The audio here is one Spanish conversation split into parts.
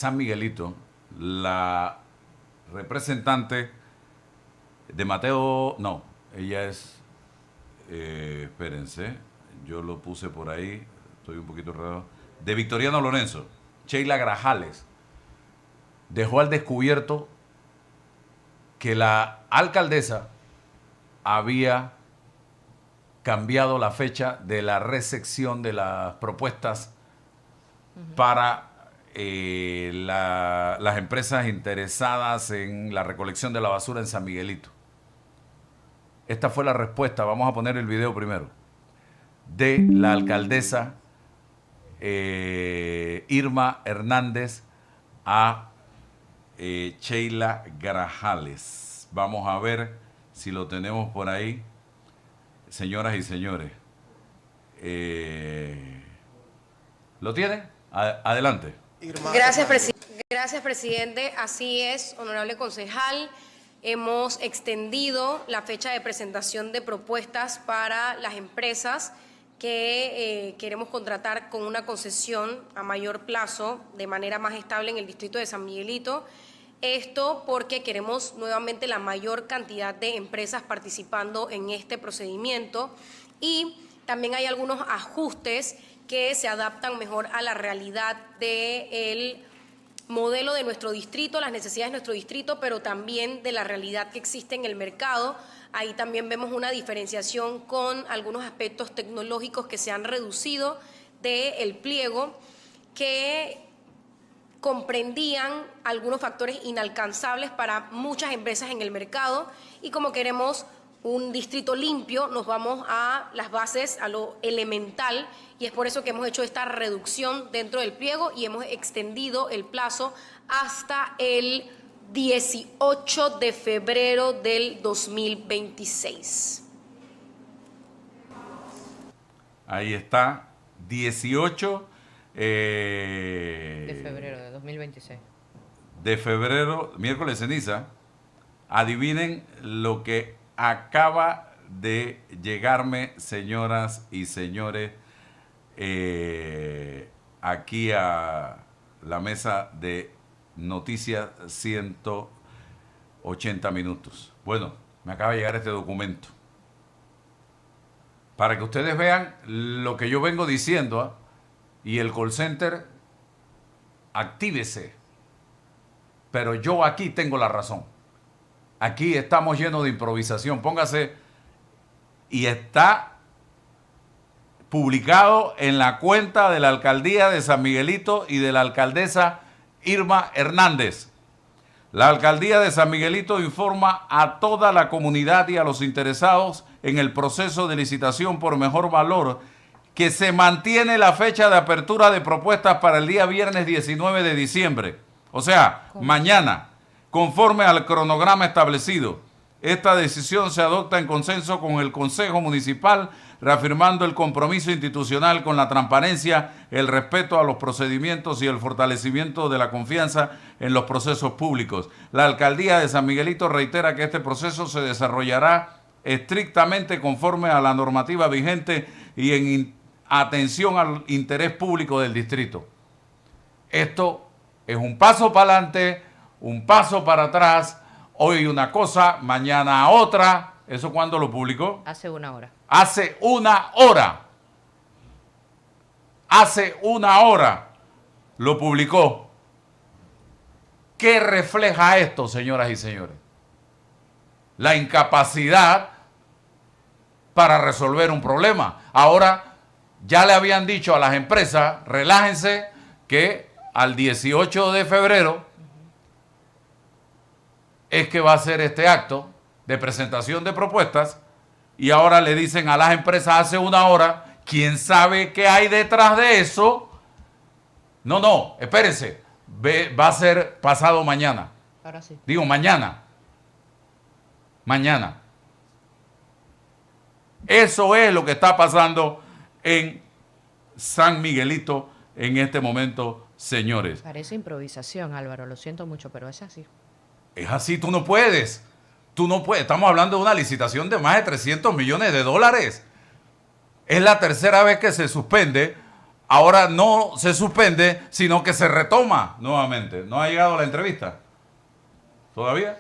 San Miguelito, la representante de Mateo, no, ella es, espérense, yo lo puse por ahí, estoy un poquito raro, de Victoriano Lorenzo, Sheila Grajales, dejó al descubierto que la alcaldesa había cambiado la fecha de la recepción de las propuestas para las empresas interesadas en la recolección de la basura en San Miguelito. Esta fue la respuesta, vamos a poner el video primero, de la alcaldesa Irma Hernández a Sheila Grajales. Vamos a ver si lo tenemos por ahí, señoras y señores. ¿Lo tienen? Adelante. Gracias, presidente. Así es, honorable concejal. Hemos extendido la fecha de presentación de propuestas para las empresas que queremos contratar con una concesión a mayor plazo, de manera más estable en el distrito de San Miguelito. Esto porque queremos nuevamente la mayor cantidad de empresas participando en este procedimiento, y también hay algunos ajustes que se adaptan mejor a la realidad del modelo de nuestro distrito, las necesidades de nuestro distrito, pero también de la realidad que existe en el mercado. Ahí también vemos una diferenciación con algunos aspectos tecnológicos que se han reducido del pliego, que comprendían algunos factores inalcanzables para muchas empresas en el mercado, y como queremos un distrito limpio, nos vamos a las bases, a lo elemental, y es por eso que hemos hecho esta reducción dentro del pliego y hemos extendido el plazo hasta el 18 de febrero del 2026. Ahí está, 18 de febrero de 2026. De febrero, miércoles ceniza. Adivinen lo que acaba de llegarme, señoras y señores, aquí a la mesa de Noticias 180 minutos. Bueno, me acaba de llegar este documento para que ustedes vean lo que yo vengo diciendo, ¿eh? Y el call center, actívese. Pero yo aquí tengo la razón. Aquí estamos llenos de improvisación. Póngase, y está publicado en la cuenta de la alcaldía de San Miguelito y de la alcaldesa Irma Hernández. La alcaldía de San Miguelito informa a toda la comunidad y a los interesados en el proceso de licitación por mejor valor que se mantiene la fecha de apertura de propuestas para el día viernes 19 de diciembre. O sea, mañana, conforme al cronograma establecido. Esta decisión se adopta en consenso con el Consejo Municipal, reafirmando el compromiso institucional con la transparencia, el respeto a los procedimientos y el fortalecimiento de la confianza en los procesos públicos. La alcaldía de San Miguelito reitera que este proceso se desarrollará estrictamente conforme a la normativa vigente y en atención al interés público del distrito. Esto es un paso para adelante, un paso para atrás, hoy una cosa, mañana otra. ¿Eso cuándo lo publicó? Hace una hora. Hace una hora. Hace una hora lo publicó. ¿Qué refleja esto, señoras y señores? La incapacidad para resolver un problema. Ahora ya le habían dicho a las empresas, relájense, que al 18 de febrero es que va a ser este acto de presentación de propuestas, y ahora le dicen a las empresas hace una hora, ¿quién sabe qué hay detrás de eso? No, espérense, va a ser pasado mañana. Ahora sí. Digo, mañana. Mañana. Eso es lo que está pasando en San Miguelito en este momento, señores. Parece improvisación, Álvaro, lo siento mucho, pero es así. Es así, tú no puedes. Tú no puedes. Estamos hablando de una licitación de más de 300 millones de dólares. Es la tercera vez que se suspende ahora no se suspende, sino que se retoma nuevamente. ¿No ha llegado la entrevista? ¿Todavía?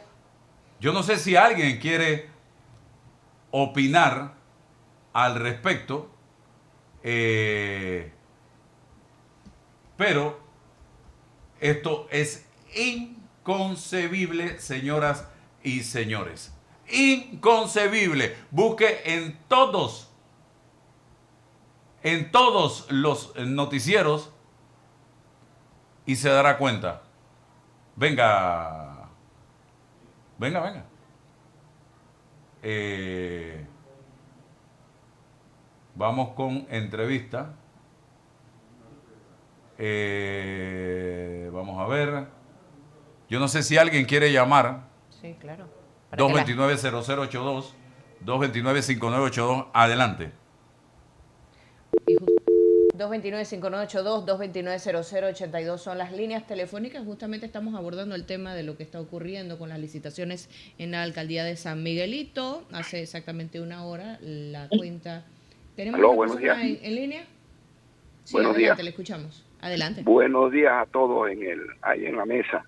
Yo no sé si alguien quiere opinar al respecto, pero esto es inconcebible, señoras y señores. Inconcebible. Busque en todos los noticieros y se dará cuenta. Venga. Vamos con entrevista. Vamos a ver. Yo no sé si alguien quiere llamar. Sí, claro. 229-0082, 229-5982. Adelante. 229-5982, 229-0082 son las líneas telefónicas. Justamente estamos abordando el tema de lo que está ocurriendo con las licitaciones en la alcaldía de San Miguelito. Hace exactamente una hora la cuenta. ¿Tenemos Aló, una buenos persona días. en línea? Sí, Buenos adelante, días. le escuchamos. Adelante. Buenos días a todos ahí en la mesa.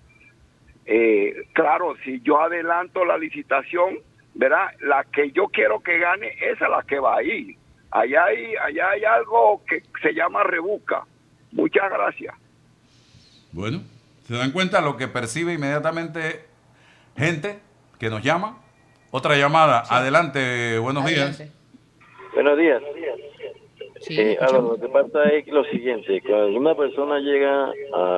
Claro, si yo adelanto la licitación, ¿verdad? La que yo quiero que gane, esa es la que va ahí. Allá hay algo que se llama rebuca. Muchas gracias. Bueno, ¿se dan cuenta lo que percibe inmediatamente gente que nos llama? Otra llamada. Sí. Adelante, buenos Adelante. días. Buenos días. Sí, Lo que pasa es lo siguiente, cuando una persona llega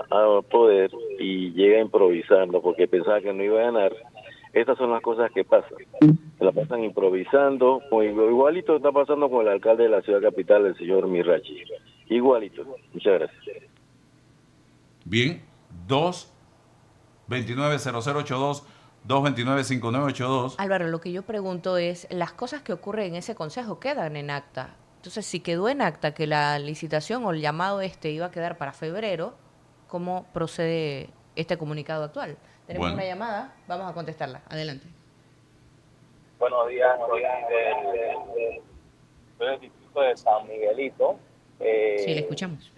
a poder y llega improvisando porque pensaba que no iba a ganar, estas son las cosas que pasan. Se la pasan improvisando, igualito está pasando con el alcalde de la ciudad capital, el señor Mirachi. Igualito. Muchas gracias. Bien, 229-0082, 229-5982. Álvaro, lo que yo pregunto es, las cosas que ocurren en ese consejo quedan en acta. Entonces, si quedó en acta que la licitación o el llamado iba a quedar para febrero, ¿cómo procede este comunicado actual? Tenemos una llamada, vamos a contestarla. Adelante. Buenos días, soy del distrito de San Miguelito. Sí, le escuchamos.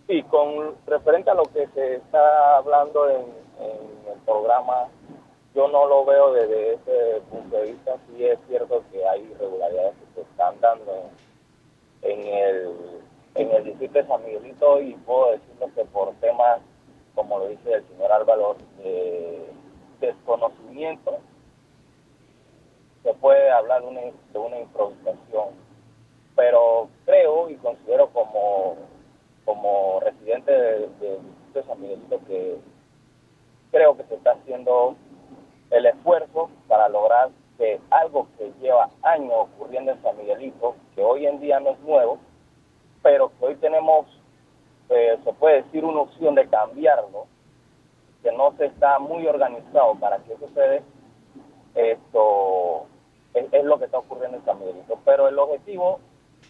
Sí, con referente a lo que se está hablando en el programa, yo no lo veo desde ese punto de vista. Sí es cierto que hay irregularidades que se están dando en el distrito de San Miguelito, y puedo decirlo que por temas, como lo dice el señor Álvaro, de desconocimiento, se puede hablar de una improvisación. Pero creo y considero como residente del distrito de San Miguelito que creo que se está haciendo el esfuerzo para lograr que algo que lleva años ocurriendo en San Miguelito, que hoy en día no es nuevo, pero que hoy tenemos, se puede decir, una opción de cambiarlo, que no se está muy organizado para que eso se dé. Esto es lo que está ocurriendo en San Miguelito. Pero el objetivo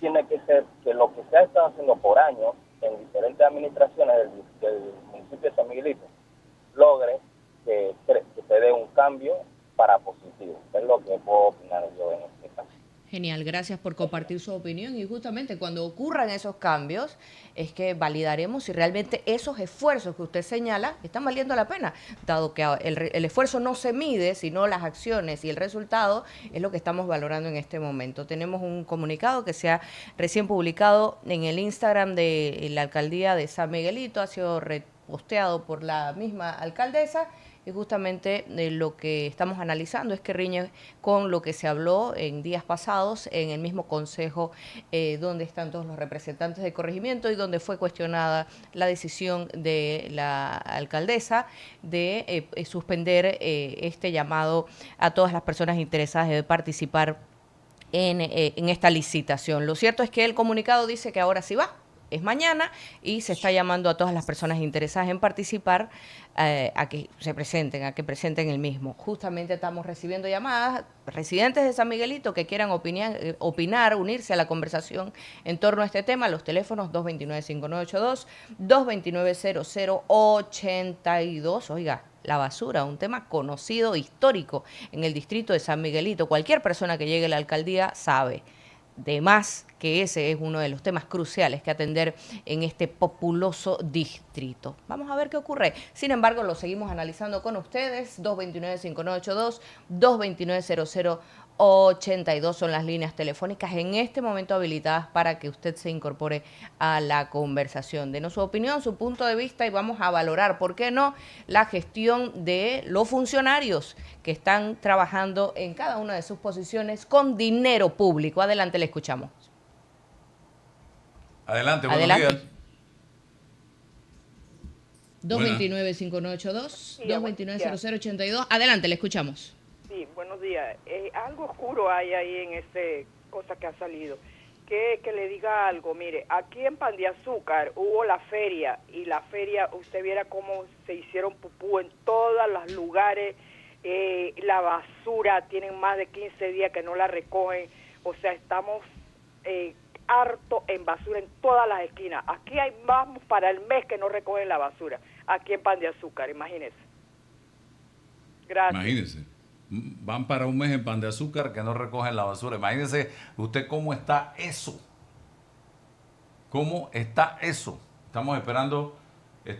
tiene que ser que lo que se ha estado haciendo por años en diferentes administraciones del municipio de San Miguelito logre que se dé un cambio para positivo. Es lo que puedo opinar yo en este caso. Genial, gracias por compartir su opinión, y justamente cuando ocurran esos cambios es que validaremos si realmente esos esfuerzos que usted señala están valiendo la pena, dado que el esfuerzo no se mide, sino las acciones y el resultado es lo que estamos valorando en este momento. Tenemos un comunicado que se ha recién publicado en el Instagram de la alcaldía de San Miguelito, ha sido reposteado por la misma alcaldesa. Y justamente lo que estamos analizando es que riñe con lo que se habló en días pasados en el mismo consejo donde están todos los representantes de corregimiento y donde fue cuestionada la decisión de la alcaldesa de suspender este llamado a todas las personas interesadas de participar en esta licitación. Lo cierto es que el comunicado dice que ahora sí va. Es mañana y se está llamando a todas las personas interesadas en participar a que se presenten, a que presenten el mismo. Justamente estamos recibiendo llamadas, residentes de San Miguelito que quieran opinar, unirse a la conversación en torno a este tema. Los teléfonos 229-5982, 229-0082. Oiga, la basura, un tema conocido, histórico en el distrito de San Miguelito. Cualquier persona que llegue a la alcaldía sabe. de más que ese es uno de los temas cruciales que atender en este populoso distrito. Vamos a ver qué ocurre. Sin embargo, lo seguimos analizando con ustedes. 229-5982, 229-0082 son las líneas telefónicas en este momento habilitadas para que usted se incorpore a la conversación. Denos su opinión, su punto de vista y vamos a valorar, ¿por qué no?, la gestión de los funcionarios que están trabajando en cada una de sus posiciones con dinero público. Adelante, le escuchamos. Adelante, buenos Adelante. días. 229-5982, 229-0082. Adelante, le escuchamos. Sí, buenos días. Algo oscuro hay ahí en ese cosa que ha salido. Que le diga algo. Mire, aquí en Pan de Azúcar hubo la feria y la feria, usted viera cómo se hicieron pupú en todos los lugares. La basura, tienen más de 15 días que no la recogen. O sea, estamos harto en basura en todas las esquinas. Aquí vamos para el mes que no recogen la basura, aquí en Pan de Azúcar, imagínese. Gracias. Imagínese, van para un mes en Pan de Azúcar que no recogen la basura. Imagínese usted cómo está eso. ¿Cómo está eso? Estamos esperando,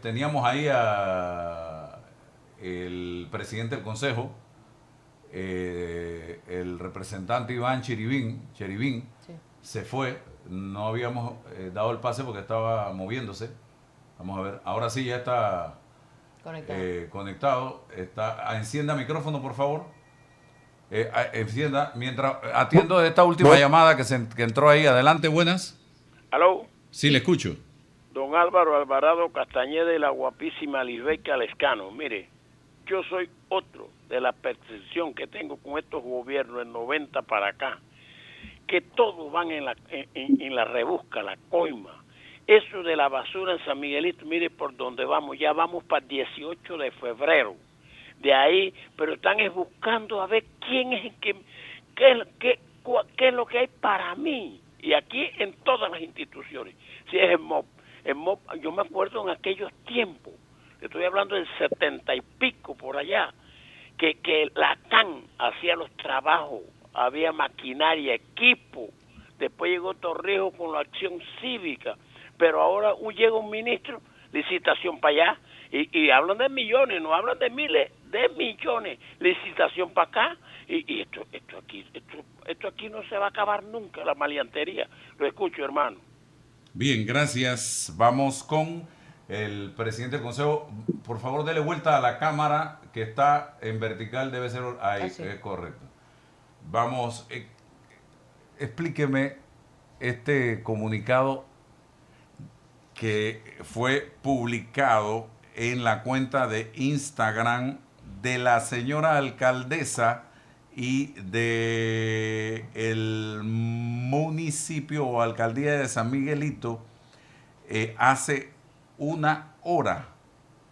teníamos ahí a el presidente del Consejo, el representante Iván Cheribín, Sí. se fue. No habíamos dado el pase porque estaba moviéndose. Vamos a ver. Ahora sí ya está conectado. Encienda micrófono, por favor. Encienda. Mientras atiendo esta última llamada que entró ahí. Adelante, buenas. Aló. Sí, le escucho. Don Álvaro Alvarado Castañeda de la guapísima Lisbeca Lescano. Mire, yo soy otro de la percepción que tengo con estos gobiernos en 90 para acá, que todos van en la rebusca, la coima. Eso de la basura en San Miguelito, mire por dónde vamos, ya vamos para el 18 de febrero. De ahí, pero están buscando a ver quién es el que, qué es lo que hay para mí. Y aquí en todas las instituciones, si es el MOP, yo me acuerdo en aquellos tiempos, estoy hablando del 70 y pico por allá, que la CAN hacía los trabajos, había maquinaria, equipo, después llegó Torrijos con la acción cívica, pero ahora llega un ministro, licitación para allá, y hablan de millones, no hablan de miles, de millones, licitación para acá, y esto aquí no se va a acabar nunca, la maleantería. Lo escucho, hermano. Bien, gracias. Vamos con el presidente del Consejo. Por favor, dele vuelta a la cámara que está en vertical, debe ser ahí, es correcto. Vamos, explíqueme este comunicado que fue publicado en la cuenta de Instagram de la señora alcaldesa y de el municipio o alcaldía de San Miguelito hace una hora,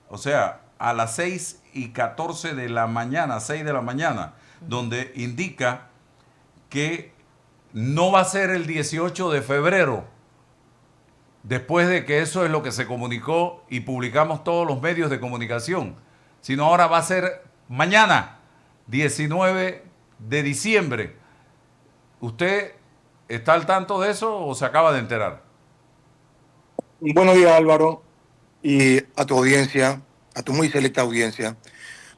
o sea, a las 6:14 de la mañana, 6 de la mañana, donde indica que no va a ser el 18 de febrero, después de que eso es lo que se comunicó y publicamos todos los medios de comunicación, sino ahora va a ser mañana, 19 de diciembre. ¿Usted está al tanto de eso o se acaba de enterar? Buenos días, Álvaro, y a tu audiencia, a tu muy selecta audiencia.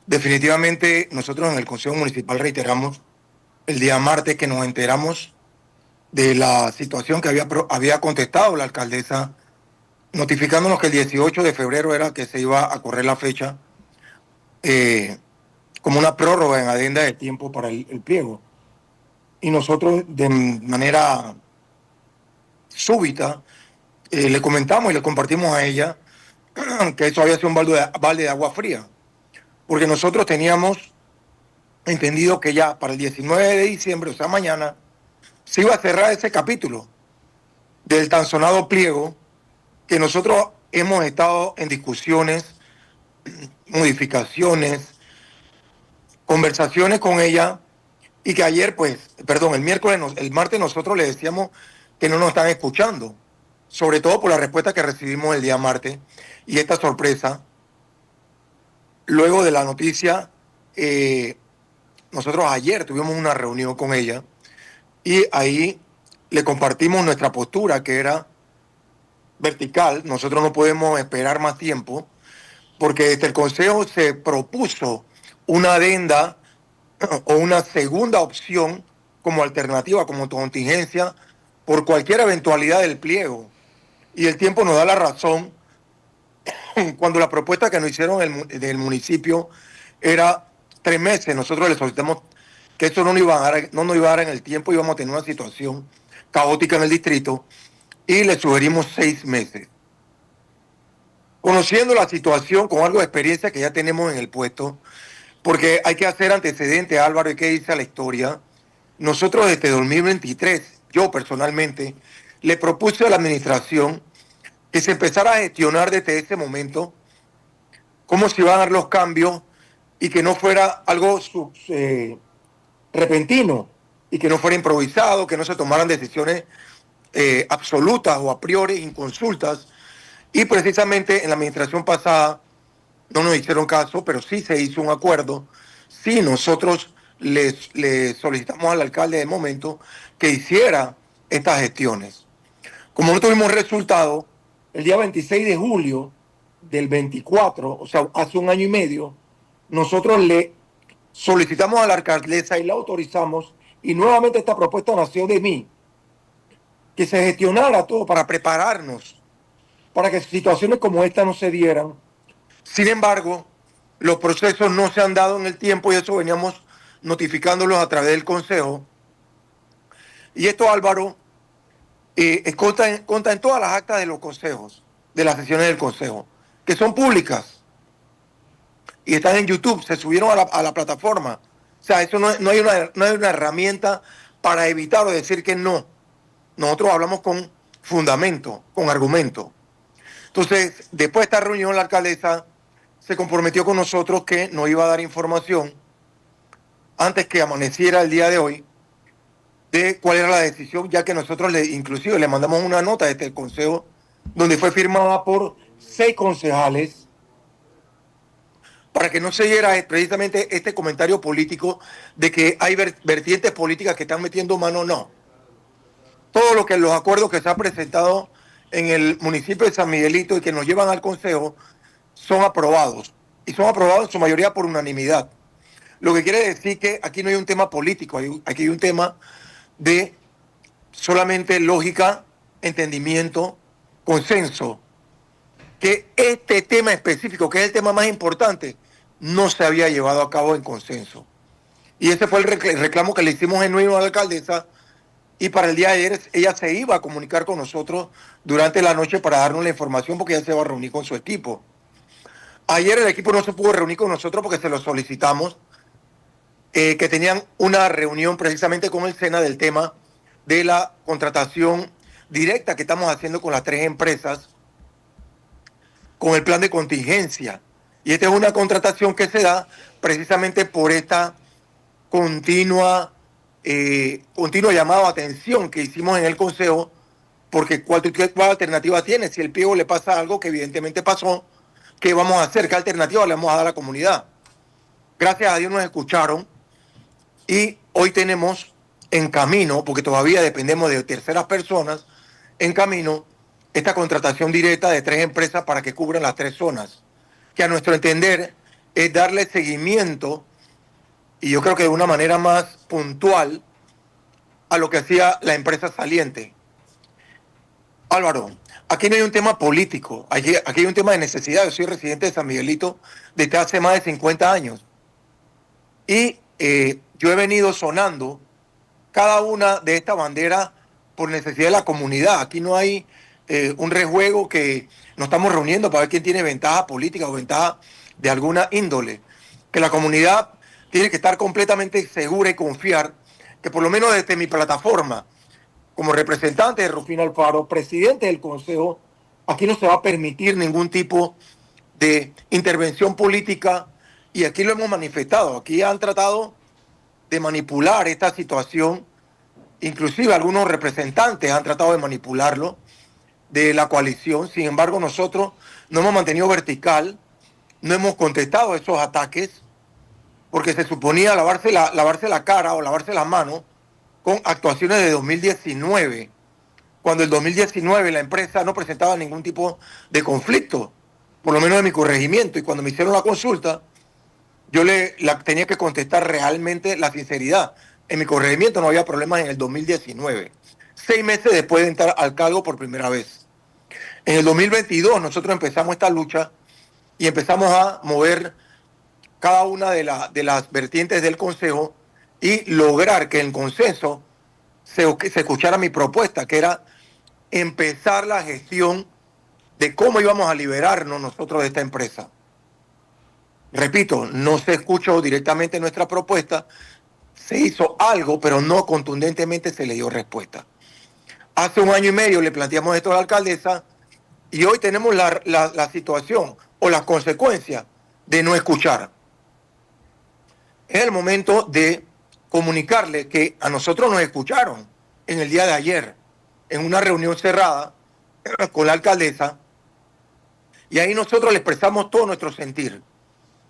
Definitivamente nosotros en el Consejo Municipal reiteramos el día martes que nos enteramos de la situación que había contestado la alcaldesa, notificándonos que el 18 de febrero era que se iba a correr la fecha como una prórroga en adenda de tiempo para el pliego. Y nosotros de manera súbita le comentamos y le compartimos a ella que eso había sido un balde de agua fría, porque nosotros teníamos entendido que ya para el 19 de diciembre, o sea mañana, se iba a cerrar ese capítulo del tan sonado pliego que nosotros hemos estado en discusiones, modificaciones, conversaciones con ella, y que ayer, el martes nosotros le decíamos que no nos están escuchando, sobre todo por la respuesta que recibimos el día martes y esta sorpresa. Luego de la noticia, nosotros ayer tuvimos una reunión con ella y ahí le compartimos nuestra postura, que era vertical. Nosotros no podemos esperar más tiempo, porque desde el Consejo se propuso una adenda o una segunda opción como alternativa, como contingencia, por cualquier eventualidad del pliego. Y el tiempo nos da la razón cuando la propuesta que nos hicieron del municipio era 3 meses. Nosotros le solicitamos que eso no nos iba a dar en el tiempo, íbamos a tener una situación caótica en el distrito, y le sugerimos 6 meses. Conociendo la situación, con algo de experiencia que ya tenemos en el puesto, porque hay que hacer antecedentes, Álvaro, y que dice la historia. Nosotros desde 2023, yo personalmente, le propuse a la administración que se empezara a gestionar desde ese momento cómo se iban a dar los cambios y que no fuera algo repentino y que no fuera improvisado, que no se tomaran decisiones absolutas o a priori inconsultas. Y precisamente en la administración pasada no nos hicieron caso, pero sí se hizo un acuerdo. Sí, nosotros le solicitamos al alcalde de momento que hiciera estas gestiones. Como no tuvimos resultado, el día 26 de julio del 24, o sea, hace 1 año y medio, nosotros le solicitamos a la alcaldesa y la autorizamos, y nuevamente esta propuesta nació de mí, que se gestionara todo para prepararnos, para que situaciones como esta no se dieran. Sin embargo, los procesos no se han dado en el tiempo, y eso veníamos notificándolos a través del Consejo. Y esto, Álvaro, consta en todas las actas de los consejos, de las sesiones del Consejo, que son públicas y están en YouTube, se subieron a la plataforma. O sea, eso no hay una herramienta para evitar o decir que no. Nosotros hablamos con fundamento, con argumento. Entonces, después de esta reunión, la alcaldesa se comprometió con nosotros que nos iba a dar información antes que amaneciera el día de hoy de cuál era la decisión, ya que nosotros inclusive le mandamos una nota desde el Consejo donde fue firmada por 6 concejales para que no se diera precisamente este comentario político de que hay vertientes políticas que están metiendo mano. No. Todo lo que los acuerdos que se han presentado en el municipio de San Miguelito y que nos llevan al Consejo son aprobados, y son aprobados en su mayoría por unanimidad. Lo que quiere decir que aquí no hay un tema político, aquí hay un tema de solamente lógica, entendimiento, consenso, que este tema específico, que es el tema más importante, no se había llevado a cabo en consenso. Y ese fue el reclamo que le hicimos genuino a la alcaldesa, y para el día de ayer ella se iba a comunicar con nosotros durante la noche para darnos la información, porque ella se va a reunir con su equipo. Ayer el equipo no se pudo reunir con nosotros porque se lo solicitamos, que tenían una reunión precisamente con el SENA del tema de la contratación directa que estamos haciendo con las 3 empresas, con el plan de contingencia. Y esta es una contratación que se da precisamente por esta continua llamado a atención que hicimos en el Consejo, porque ¿cuál alternativa tiene? Si el pliego le pasa algo, que evidentemente pasó, ¿qué vamos a hacer? ¿Qué alternativa le vamos a dar a la comunidad? Gracias a Dios nos escucharon, y hoy tenemos en camino, porque todavía dependemos de terceras personas, en camino esta contratación directa de 3 empresas para que cubran las 3 zonas, que a nuestro entender es darle seguimiento, y yo creo que de una manera más puntual, a lo que hacía la empresa saliente. Álvaro, aquí no hay un tema político, aquí hay un tema de necesidad. Yo soy residente de San Miguelito desde hace más de 50 años. Y yo he venido sonando cada una de estas banderas por necesidad de la comunidad. Aquí no hay un rejuego que nos estamos reuniendo para ver quién tiene ventaja política o ventaja de alguna índole. Que la comunidad tiene que estar completamente segura y confiar que, por lo menos desde mi plataforma, como representante de Rufino Alfaro, presidente del Consejo, aquí no se va a permitir ningún tipo de intervención política, y aquí lo hemos manifestado. Aquí han tratado de manipular esta situación, inclusive algunos representantes han tratado de manipularlo, de la coalición. Sin embargo, nosotros nos hemos mantenido vertical, no hemos contestado esos ataques, porque se suponía lavarse la cara o lavarse las manos con actuaciones de 2019, cuando el 2019 la empresa no presentaba ningún tipo de conflicto, por lo menos en mi corregimiento, y cuando me hicieron la consulta, yo tenía que contestar realmente la sinceridad. En mi corregimiento no había problemas en el 2019, 6 meses después de entrar al cargo por primera vez. En el 2022 nosotros empezamos esta lucha y empezamos a mover cada una de las vertientes del Consejo y lograr que en el consenso se escuchara mi propuesta, que era empezar la gestión de cómo íbamos a liberarnos nosotros de esta empresa. Repito, no se escuchó directamente nuestra propuesta, se hizo algo, pero no contundentemente se le dio respuesta. Hace 1 año y medio le planteamos esto a la alcaldesa y hoy tenemos la situación o las consecuencias de no escuchar. Es el momento de comunicarle que a nosotros nos escucharon en el día de ayer, en una reunión cerrada con la alcaldesa, y ahí nosotros le expresamos todo nuestro sentir,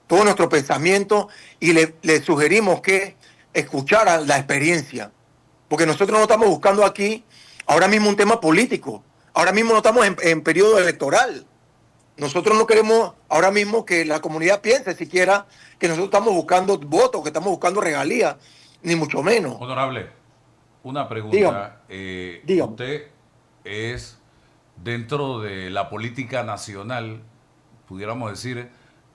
todo nuestro pensamiento, y le sugerimos que escucharan la experiencia, porque nosotros no estamos buscando aquí ahora mismo un tema político, ahora mismo no estamos en periodo electoral. Nosotros no queremos ahora mismo que la comunidad piense siquiera que nosotros estamos buscando votos, que estamos buscando regalías, ni mucho menos. Honorable, una pregunta. Dígame. Usted es, dentro de la política nacional, pudiéramos decir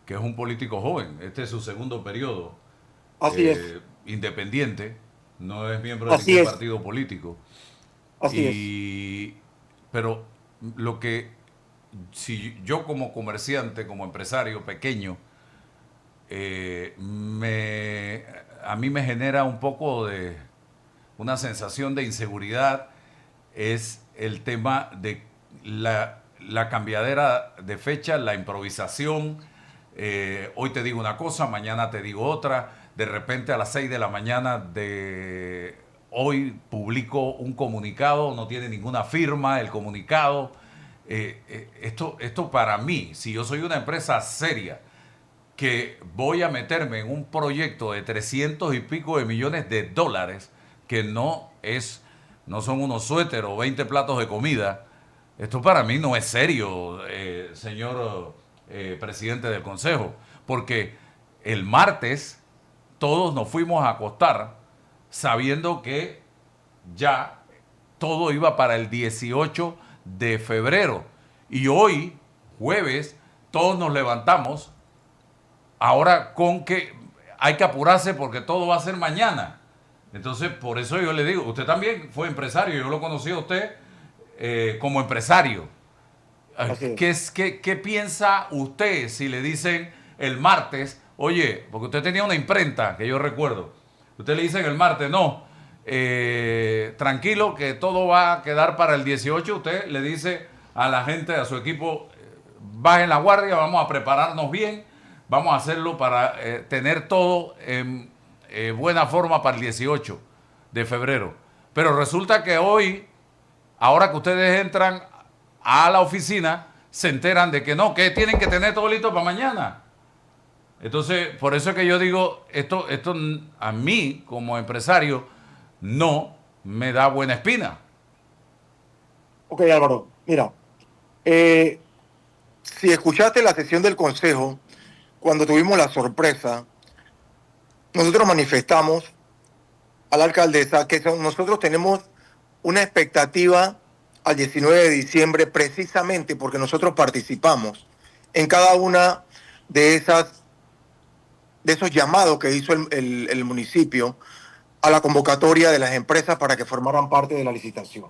que es un político joven. Este es su segundo periodo. Así es. Independiente, no es miembro de Así ningún es. partido político. Así Pero lo que, si yo como comerciante, como empresario pequeño, a mí me genera un poco de una sensación de inseguridad, es el tema de la cambiadera de fecha, la improvisación. Hoy te digo una cosa, mañana te digo otra. De repente a las 6 de la mañana de hoy publico un comunicado, no tiene ninguna firma el comunicado. Esto para mí, si yo soy una empresa seria, que voy a meterme en un proyecto de 300 y pico de millones de dólares, que no son unos suéteres o 20 platos de comida, esto para mí no es serio, señor presidente del Consejo, porque el martes todos nos fuimos a acostar sabiendo que ya todo iba para el 18 de febrero. Y hoy, jueves, todos nos levantamos ahora con que hay que apurarse porque todo va a ser mañana. Entonces, por eso yo le digo, usted también fue empresario, yo lo conocí a usted como empresario. ¿Qué piensa usted si le dicen el martes, oye, porque usted tenía una imprenta, que yo recuerdo, usted le dicen el martes, no, tranquilo que todo va a quedar para el 18, usted le dice a la gente, a su equipo, bajen la guardia, vamos a prepararnos bien, vamos a hacerlo para tener todo en buena forma para el 18 de febrero. Pero resulta que hoy, ahora que ustedes entran a la oficina, se enteran de que no, que tienen que tener todo listo para mañana. Entonces, por eso es que yo digo, esto a mí como empresario no me da buena espina. Ok, Álvaro, mira, si escuchaste la sesión del Consejo, cuando tuvimos la sorpresa, nosotros manifestamos a la alcaldesa que nosotros tenemos una expectativa al 19 de diciembre precisamente porque nosotros participamos en cada una de esos llamados que hizo el municipio a la convocatoria de las empresas para que formaran parte de la licitación.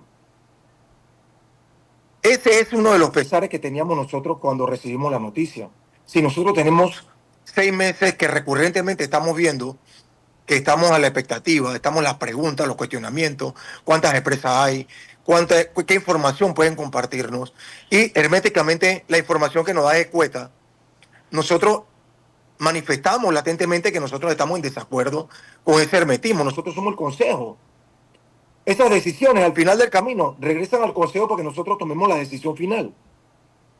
Ese es uno de los pesares que teníamos nosotros cuando recibimos la noticia. Si nosotros tenemos 6 meses que recurrentemente estamos viendo que estamos a la expectativa, estamos en las preguntas, los cuestionamientos, cuántas empresas hay, qué información pueden compartirnos, y herméticamente la información que nos da es escueta, nosotros manifestamos latentemente que nosotros estamos en desacuerdo con ese hermetismo. Nosotros somos el Consejo. Esas decisiones al final del camino regresan al Consejo porque nosotros tomemos la decisión final.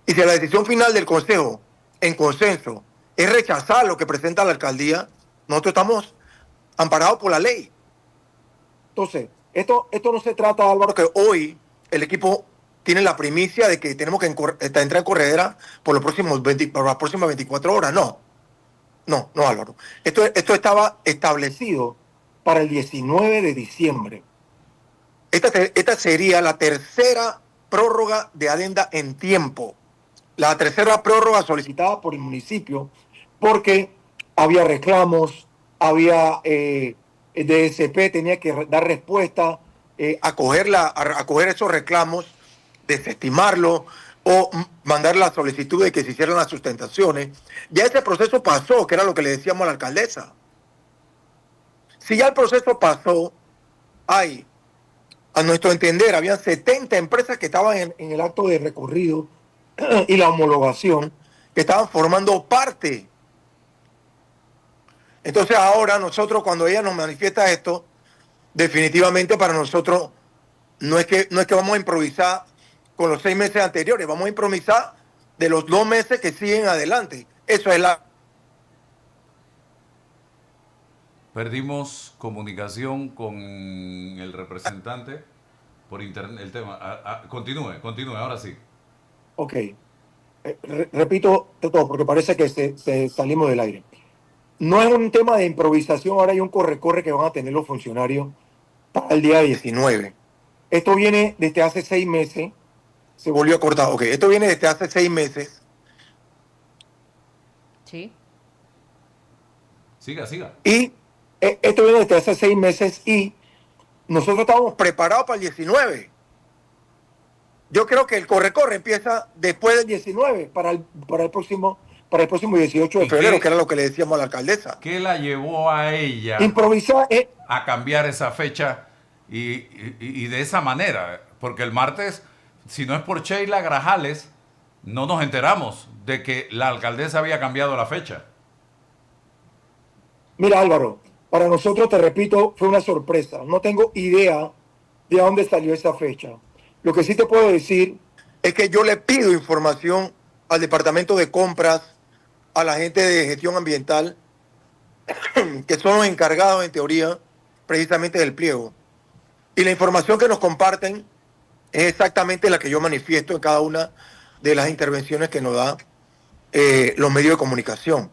Y si la decisión final del Consejo, en consenso, es rechazar lo que presenta la alcaldía, nosotros estamos amparados por la ley. Entonces, Esto no se trata, Álvaro, que hoy el equipo tiene la primicia de que tenemos que entrar en corredera por las próximas 24 horas. No, Álvaro. Esto estaba establecido para el 19 de diciembre. Esta sería la tercera prórroga de adenda en tiempo. La tercera prórroga solicitada por el municipio porque había reclamos, había DSP, tenía que dar respuesta, acoger esos reclamos, desestimarlo o mandar la solicitud de que se hicieran las sustentaciones. Ya ese proceso pasó, que era lo que le decíamos a la alcaldesa. Si ya el proceso pasó, a nuestro entender, habían 70 empresas que estaban en el acto de recorrido y la homologación, que estaban formando parte. Entonces ahora nosotros, cuando ella nos manifiesta esto, definitivamente para nosotros no es que vamos a improvisar con los 6 meses anteriores, vamos a improvisar de los 2 meses que siguen adelante. Eso es la... Perdimos comunicación con el representante por internet. El tema. Continúe, ahora sí. Ok. Repito todo porque parece que salimos del aire. No es un tema de improvisación, ahora hay un corre-corre que van a tener los funcionarios para el día 19. Esto viene desde hace 6 meses. Se volvió a cortar. Ok, esto viene desde hace 6 meses. Sí. Siga. Y esto viene desde hace 6 meses y nosotros estábamos preparados para el 19. Yo creo que el corre-corre empieza después del 19 para el próximo 18 de febrero, que era lo que le decíamos a la alcaldesa. ¿Qué la llevó a ella improvisar a cambiar esa fecha y de esa manera? Porque el martes, si no es por Sheila Grajales, no nos enteramos de que la alcaldesa había cambiado la fecha. Mira, Álvaro, para nosotros, te repito, fue una sorpresa. No tengo idea de dónde salió esa fecha. Lo que sí te puedo decir es que yo le pido información al departamento de compras, a la gente de gestión ambiental, que son los encargados, en teoría, precisamente del pliego. Y la información que nos comparten es exactamente la que yo manifiesto en cada una de las intervenciones que nos da los medios de comunicación.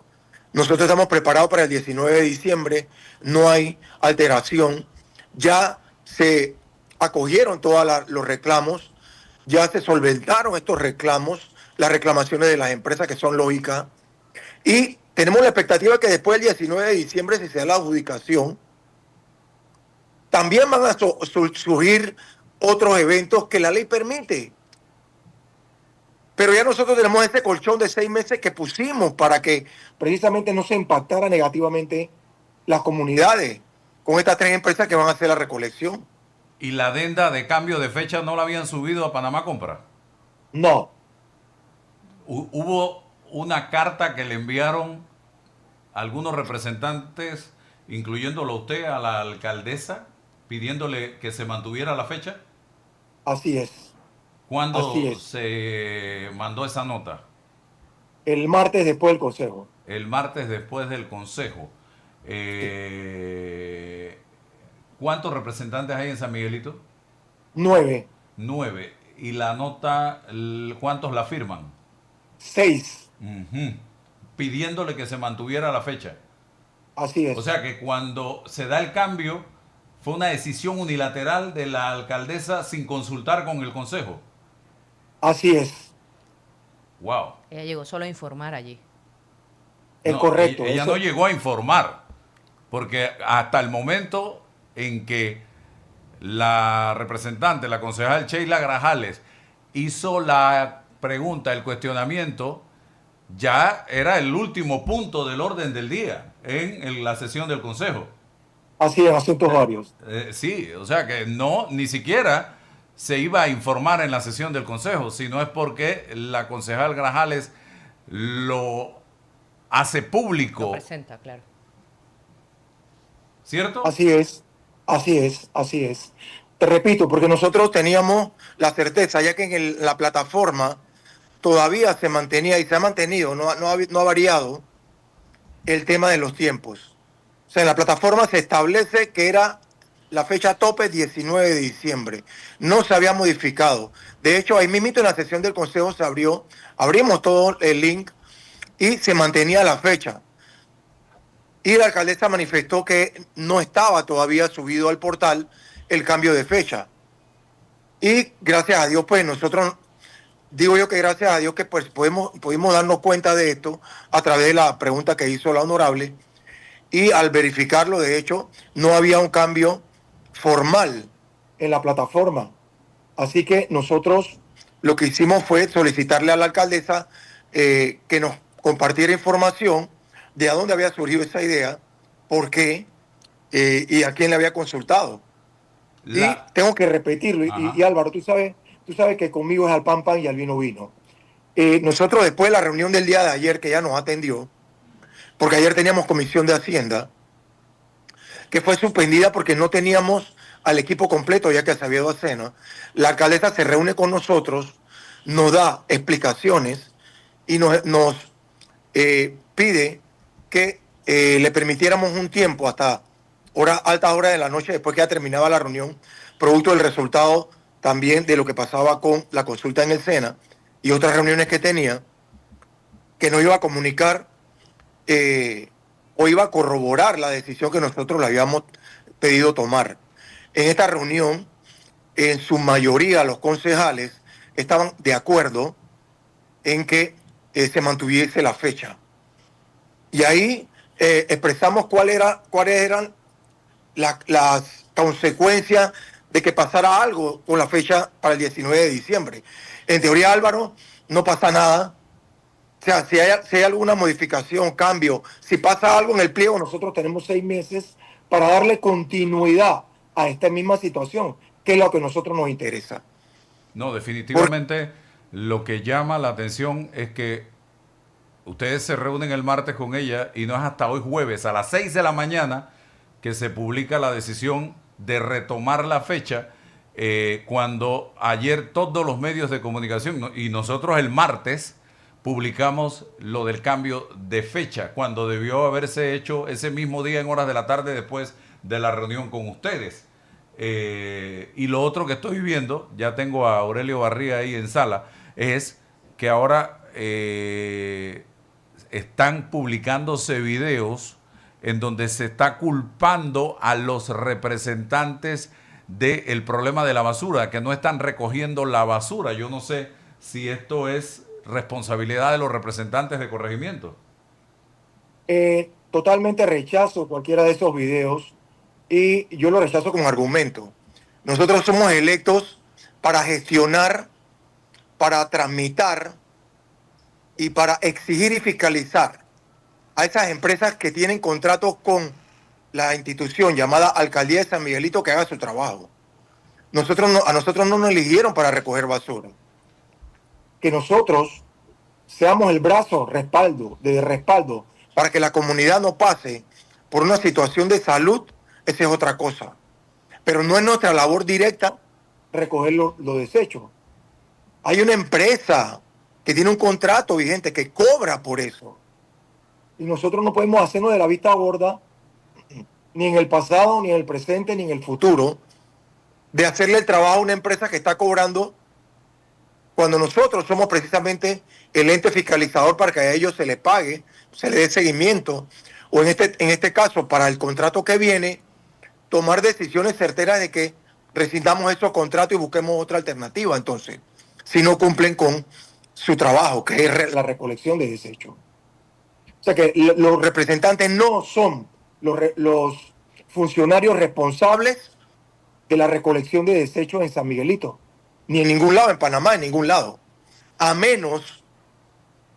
Nosotros estamos preparados para el 19 de diciembre, no hay alteración, ya se acogieron todos los reclamos, ya se solventaron estos reclamos, las reclamaciones de las empresas que son lógicas, y tenemos la expectativa que después del 19 de diciembre, si se da la adjudicación, también van a surgir otros eventos que la ley permite. Pero ya nosotros tenemos ese colchón de 6 meses que pusimos para que precisamente no se impactara negativamente las comunidades con estas 3 empresas que van a hacer la recolección. ¿Y la adenda de cambio de fecha no la habían subido a Panamá Compra? No. Hubo una carta que le enviaron algunos representantes, incluyéndolo usted, a la alcaldesa, pidiéndole que se mantuviera la fecha. Así es. ¿Cuándo se mandó esa nota? El martes después del consejo. El martes después del consejo. ¿Cuántos representantes hay en San Miguelito? 9. 9. ¿Y la nota, cuántos la firman? 6. Pidiéndole que se mantuviera la fecha. Así es. O sea que cuando se da el cambio, fue una decisión unilateral de la alcaldesa sin consultar con el consejo. Así es. Wow. Ella llegó solo a informar allí. Es correcto. Ella no llegó a informar, porque hasta el momento en que la representante, la concejal Sheila Grajales, hizo la pregunta, el cuestionamiento, ya era el último punto del orden del día en la sesión del consejo. Así es, asuntos varios. Sí, o sea que ni siquiera se iba a informar en la sesión del consejo, sino es porque la concejal Grajales lo hace público. Lo presenta, claro. ¿Cierto? Así es. Te repito, porque nosotros teníamos la certeza, ya que en la plataforma todavía se mantenía y se ha mantenido, no ha variado el tema de los tiempos. O sea, en la plataforma se establece que era la fecha tope 19 de diciembre. No se había modificado. De hecho, ahí mismo en la sesión del Consejo abrimos todo el link y se mantenía la fecha. Y la alcaldesa manifestó que no estaba todavía subido al portal el cambio de fecha. Y gracias a Dios, pues nosotros, digo yo que gracias a Dios que pues pudimos darnos cuenta de esto a través de la pregunta que hizo la honorable. Y al verificarlo, de hecho, no había un cambio formal en la plataforma. Así que nosotros lo que hicimos fue solicitarle a la alcaldesa que nos compartiera información de a dónde había surgido esa idea, por qué y a quién le había consultado. Y tengo que repetirlo. Y Álvaro, tú sabes que conmigo es al pan pan y al vino vino. Nosotros después de la reunión del día de ayer, que ya nos atendió, porque ayer teníamos comisión de Hacienda, que fue suspendida porque no teníamos al equipo completo ya que se había ido a cena, la alcaldesa se reúne con nosotros, nos da explicaciones y nos pide que le permitiéramos un tiempo hasta altas horas de la noche, después que ya terminaba la reunión, producto del resultado también de lo que pasaba con la consulta en el SENA y otras reuniones que tenía, que nos iba a comunicar o iba a corroborar la decisión que nosotros le habíamos pedido tomar. En esta reunión, en su mayoría los concejales estaban de acuerdo en que se mantuviese la fecha. Y ahí expresamos cuáles eran las consecuencias de que pasara algo con la fecha para el 19 de diciembre. En teoría, Álvaro, no pasa nada. O sea, si hay alguna modificación, cambio, si pasa algo en el pliego, nosotros tenemos 6 meses para darle continuidad a esta misma situación, que es lo que a nosotros nos interesa. No, definitivamente lo que llama la atención es que ustedes se reúnen el martes con ella y no es hasta hoy jueves a las 6 de la mañana que se publica la decisión de retomar la fecha, cuando ayer todos los medios de comunicación y nosotros el martes publicamos lo del cambio de fecha, cuando debió haberse hecho ese mismo día en horas de la tarde después de la reunión con ustedes. Y lo otro que estoy viendo, ya tengo a Aurelio Barría ahí en sala, es que ahora están publicándose videos en donde se está culpando a los representantes del problema de la basura, que no están recogiendo la basura. Yo no sé si esto es responsabilidad de los representantes de corregimiento. Totalmente rechazo cualquiera de esos videos y yo lo rechazo con argumento. Nosotros somos electos para gestionar, para tramitar y para exigir y fiscalizar a esas empresas que tienen contratos con la institución llamada Alcaldía de San Miguelito que haga su trabajo. A nosotros no nos eligieron para recoger basura. Que nosotros seamos el brazo de respaldo para que la comunidad no pase por una situación de salud, esa es otra cosa. Pero no es nuestra labor directa recoger los desechos. Hay una empresa que tiene un contrato vigente que cobra por eso. Y nosotros no podemos hacernos de la vista gorda, ni en el pasado, ni en el presente, ni en el futuro, de hacerle el trabajo a una empresa que está cobrando cuando nosotros somos precisamente el ente fiscalizador para que a ellos se les pague, se les dé seguimiento, o en este caso, para el contrato que viene, tomar decisiones certeras de que rescindamos esos contratos y busquemos otra alternativa, entonces, si no cumplen con su trabajo, que es la recolección de desechos. O sea que los representantes no son los funcionarios responsables de la recolección de desechos en San Miguelito, ni en ningún lado, en Panamá, en ningún lado, a menos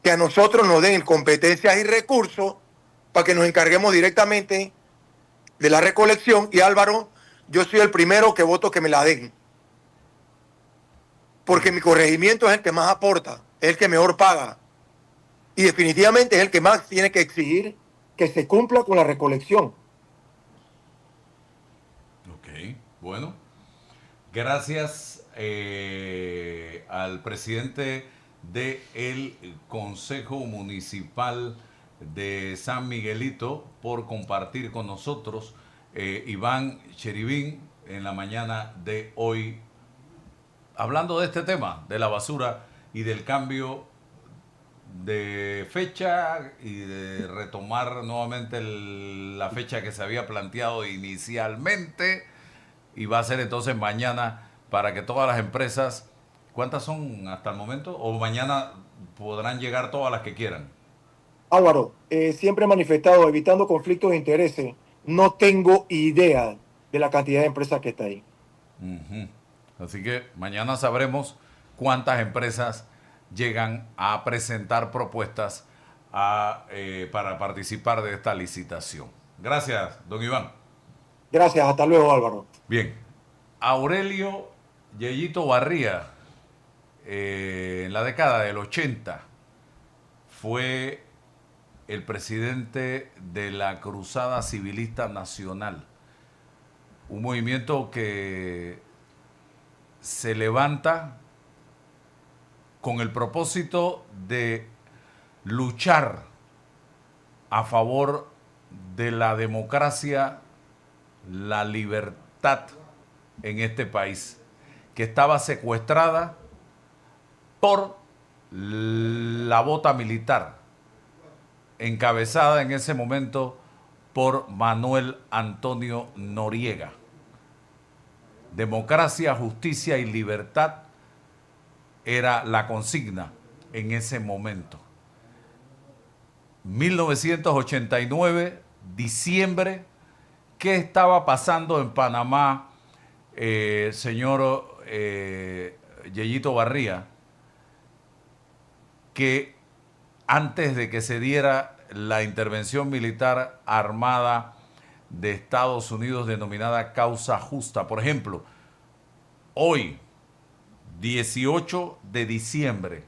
que a nosotros nos den competencias y recursos para que nos encarguemos directamente de la recolección. Y Álvaro, yo soy el primero que voto que me la den, porque mi corregimiento es el que más aporta, es el que mejor paga y definitivamente es el que más tiene que exigir que se cumpla con la recolección. Ok, bueno, gracias al presidente del Consejo Municipal de San Miguelito por compartir con nosotros Iván Cheribín en la mañana de hoy, hablando de este tema, de la basura y del cambio de fecha y de retomar nuevamente la fecha que se había planteado inicialmente, y va a ser entonces mañana para que todas las empresas, ¿cuántas son hasta el momento? ¿O mañana podrán llegar todas las que quieran? Álvaro, siempre he manifestado, evitando conflictos de intereses, no tengo idea de la cantidad de empresas que está ahí. Así que mañana sabremos cuántas empresas llegan a presentar propuestas para participar de esta licitación. Gracias, don Iván. Gracias, hasta luego, Álvaro. Bien, Aurelio Yeyito Barría, en la década del 80, fue el presidente de la Cruzada Civilista Nacional, un movimiento que se levanta con el propósito de luchar a favor de la democracia, la libertad en este país, que estaba secuestrada por la bota militar, encabezada en ese momento por Manuel Antonio Noriega. Democracia, justicia y libertad era la consigna en ese momento. 1989, diciembre, ¿qué estaba pasando en Panamá, señor Yeyito Barría? Que antes de que se diera la intervención militar armada de Estados Unidos denominada Causa Justa. Por ejemplo, hoy, 18 de diciembre,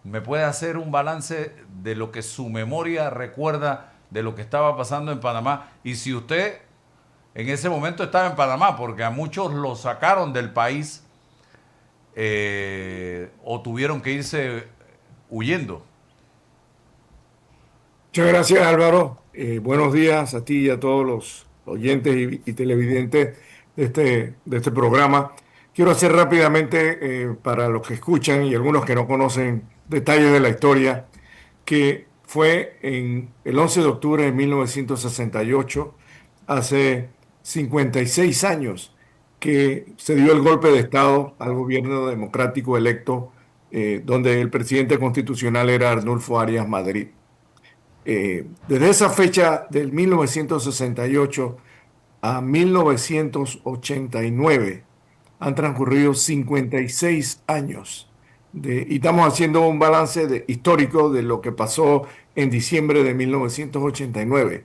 ¿me puede hacer un balance de lo que su memoria recuerda de lo que estaba pasando en Panamá? Y si usted en ese momento estaba en Panamá, porque a muchos lo sacaron del país o tuvieron que irse huyendo. Muchas gracias, Álvaro. Buenos días a ti y a todos los oyentes y televidentes de este programa. Quiero hacer rápidamente, para los que escuchan y algunos que no conocen detalles de la historia, que fue en el 11 de octubre de 1968, hace 56 años, que se dio el golpe de Estado al gobierno democrático electo, donde el presidente constitucional era Arnulfo Arias Madrid. Desde esa fecha del 1968 a 1989 han transcurrido 56 años y estamos haciendo un balance histórico de lo que pasó en diciembre de 1989.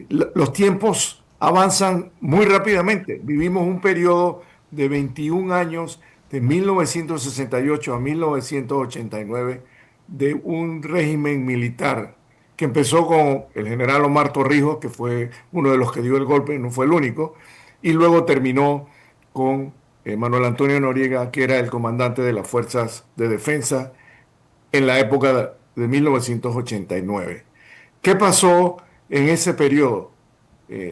Los tiempos avanzan muy rápidamente. Vivimos un periodo de 21 años, de 1968 a 1989, de un régimen militar que empezó con el general Omar Torrijos, que fue uno de los que dio el golpe, no fue el único, y luego terminó con Manuel Antonio Noriega, que era el comandante de las Fuerzas de Defensa en la época de 1989. ¿Qué pasó en ese periodo?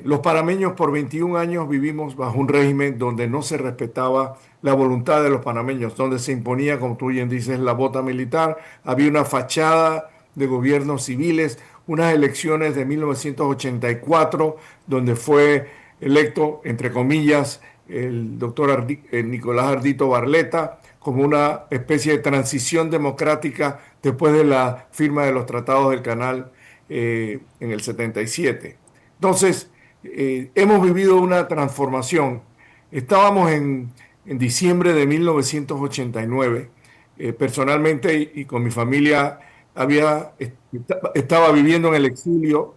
Los panameños por 21 años vivimos bajo un régimen donde no se respetaba la voluntad de los panameños, donde se imponía, como tú bien dices, la bota militar, había una fachada de gobiernos civiles, unas elecciones de 1984, donde fue electo, entre comillas, el doctor Nicolás Ardito Barletta, como una especie de transición democrática después de la firma de los tratados del Canal en el 77. Entonces, hemos vivido una transformación. Estábamos en diciembre de 1989, personalmente y con mi familia, estaba viviendo en el exilio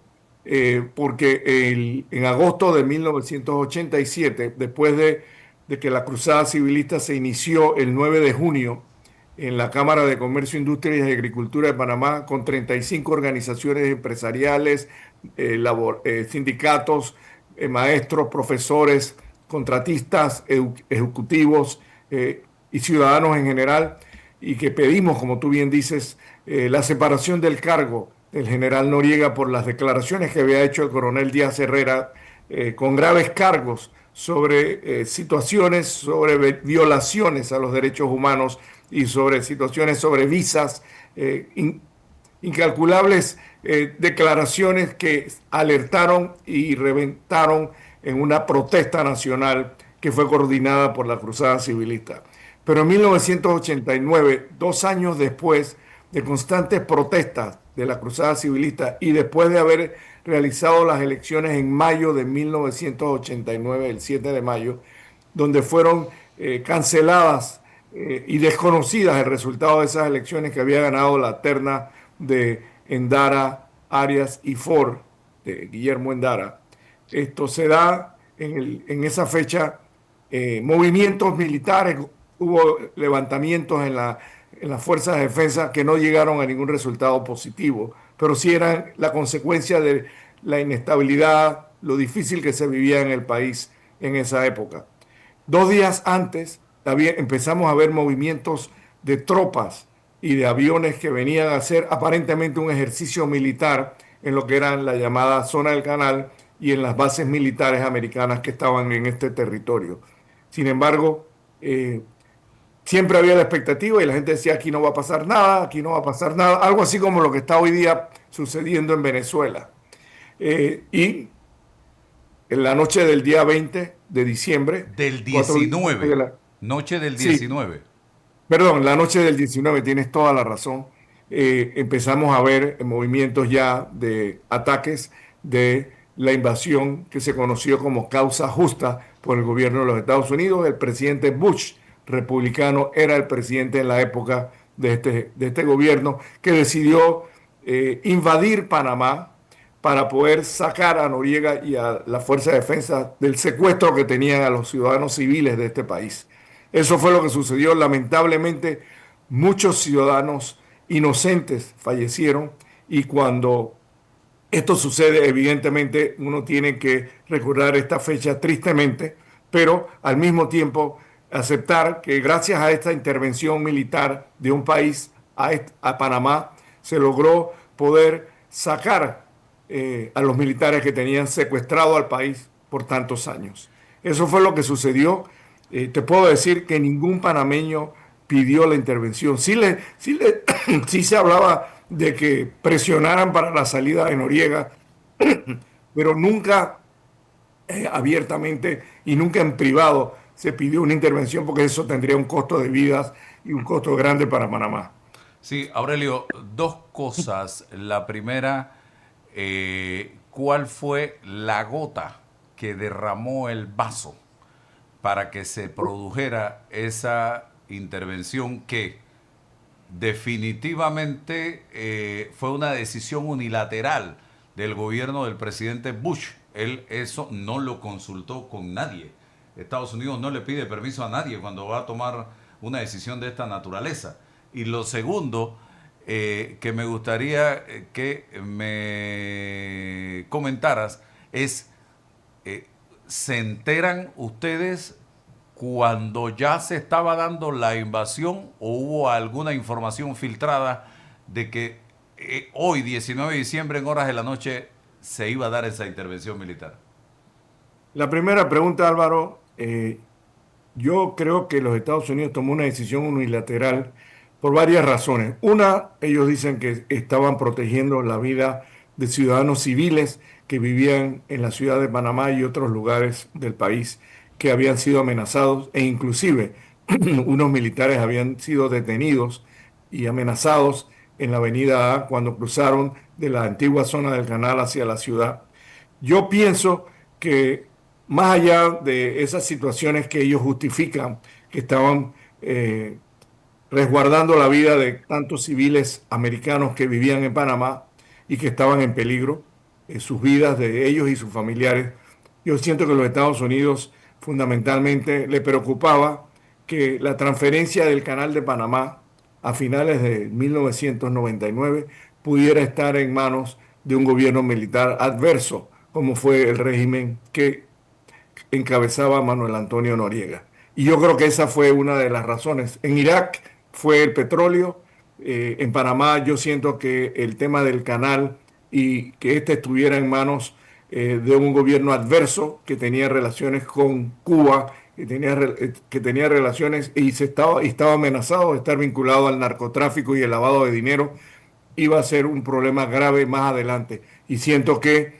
porque en agosto de 1987, después de que la Cruzada Civilista se inició el 9 de junio en la Cámara de Comercio, Industria y Agricultura de Panamá, con 35 organizaciones empresariales, sindicatos, maestros, profesores, contratistas, ejecutivos y ciudadanos en general, y que pedimos, como tú bien dices, la separación del cargo del general Noriega por las declaraciones que había hecho el coronel Díaz Herrera con graves cargos sobre situaciones, sobre violaciones a los derechos humanos y sobre situaciones sobre visas, incalculables declaraciones que alertaron y reventaron en una protesta nacional que fue coordinada por la Cruzada Civilista. Pero en 1989, 2 años después de constantes protestas de la Cruzada Civilista y después de haber realizado las elecciones en mayo de 1989, el 7 de mayo, donde fueron canceladas y desconocidas el resultado de esas elecciones, que había ganado la terna de Endara, Arias y Ford, de Guillermo Endara. Esto se da en esa fecha, movimientos militares, hubo levantamientos en las fuerzas de defensa que no llegaron a ningún resultado positivo, pero sí eran la consecuencia de la inestabilidad, lo difícil que se vivía en el país en esa época. 2 días antes empezamos a ver movimientos de tropas y de aviones que venían a hacer aparentemente un ejercicio militar en lo que era la llamada zona del Canal y en las bases militares americanas que estaban en este territorio. Sin embargo, siempre había la expectativa y la gente decía: aquí no va a pasar nada, aquí no va a pasar nada, algo así como lo que está hoy día sucediendo en Venezuela. Y en la noche del día 20 de diciembre... Del 19, noche del 19. Sí, perdón, la noche del 19, tienes toda la razón. Empezamos a ver movimientos ya de ataques de la invasión que se conoció como causa justa por el gobierno de los Estados Unidos. El presidente Bush, republicano, era el presidente en la época de este gobierno, que decidió invadir Panamá para poder sacar a Noriega y a la Fuerza de Defensa del secuestro que tenían a los ciudadanos civiles de este país. Eso fue lo que sucedió. Lamentablemente, muchos ciudadanos inocentes fallecieron, y cuando esto sucede, evidentemente uno tiene que recordar esta fecha tristemente, pero al mismo tiempo aceptar que gracias a esta intervención militar de un país a Panamá, se logró poder sacar a los militares que tenían secuestrado al país por tantos años. Eso fue lo que sucedió. Te puedo decir que ningún panameño pidió la intervención. Sí se hablaba de que presionaran para la salida de Noriega, pero nunca abiertamente y nunca en privado se pidió una intervención, porque eso tendría un costo de vidas y un costo grande para Panamá. Sí, Aurelio, 2 cosas. La primera, ¿cuál fue la gota que derramó el vaso para que se produjera esa intervención que definitivamente fue una decisión unilateral del gobierno del presidente Bush? Él eso no lo consultó con nadie. Estados Unidos no le pide permiso a nadie cuando va a tomar una decisión de esta naturaleza. Y lo segundo, que me gustaría que me comentaras es, ¿se enteran ustedes cuando ya se estaba dando la invasión, o hubo alguna información filtrada de que hoy, 19 de diciembre, en horas de la noche, se iba a dar esa intervención militar? La primera pregunta, Álvaro, yo creo que los Estados Unidos tomó una decisión unilateral por varias razones. Una, ellos dicen que estaban protegiendo la vida de ciudadanos civiles que vivían en la ciudad de Panamá y otros lugares del país que habían sido amenazados, e inclusive unos militares habían sido detenidos y amenazados en la avenida A cuando cruzaron de la antigua zona del Canal hacia la ciudad. Yo pienso que más allá de esas situaciones que ellos justifican, que estaban resguardando la vida de tantos civiles americanos que vivían en Panamá y que estaban en peligro, sus vidas de ellos y sus familiares, yo siento que los Estados Unidos fundamentalmente le preocupaba que la transferencia del Canal de Panamá a finales de 1999 pudiera estar en manos de un gobierno militar adverso, como fue el régimen que encabezaba Manuel Antonio Noriega. Y yo creo que esa fue una de las razones. En Irak fue el petróleo, en Panamá yo siento que el tema del canal y que este estuviera en manos de un gobierno adverso que tenía relaciones con Cuba, que tenía relaciones y estaba amenazado de estar vinculado al narcotráfico y el lavado de dinero, iba a ser un problema grave más adelante. Y siento que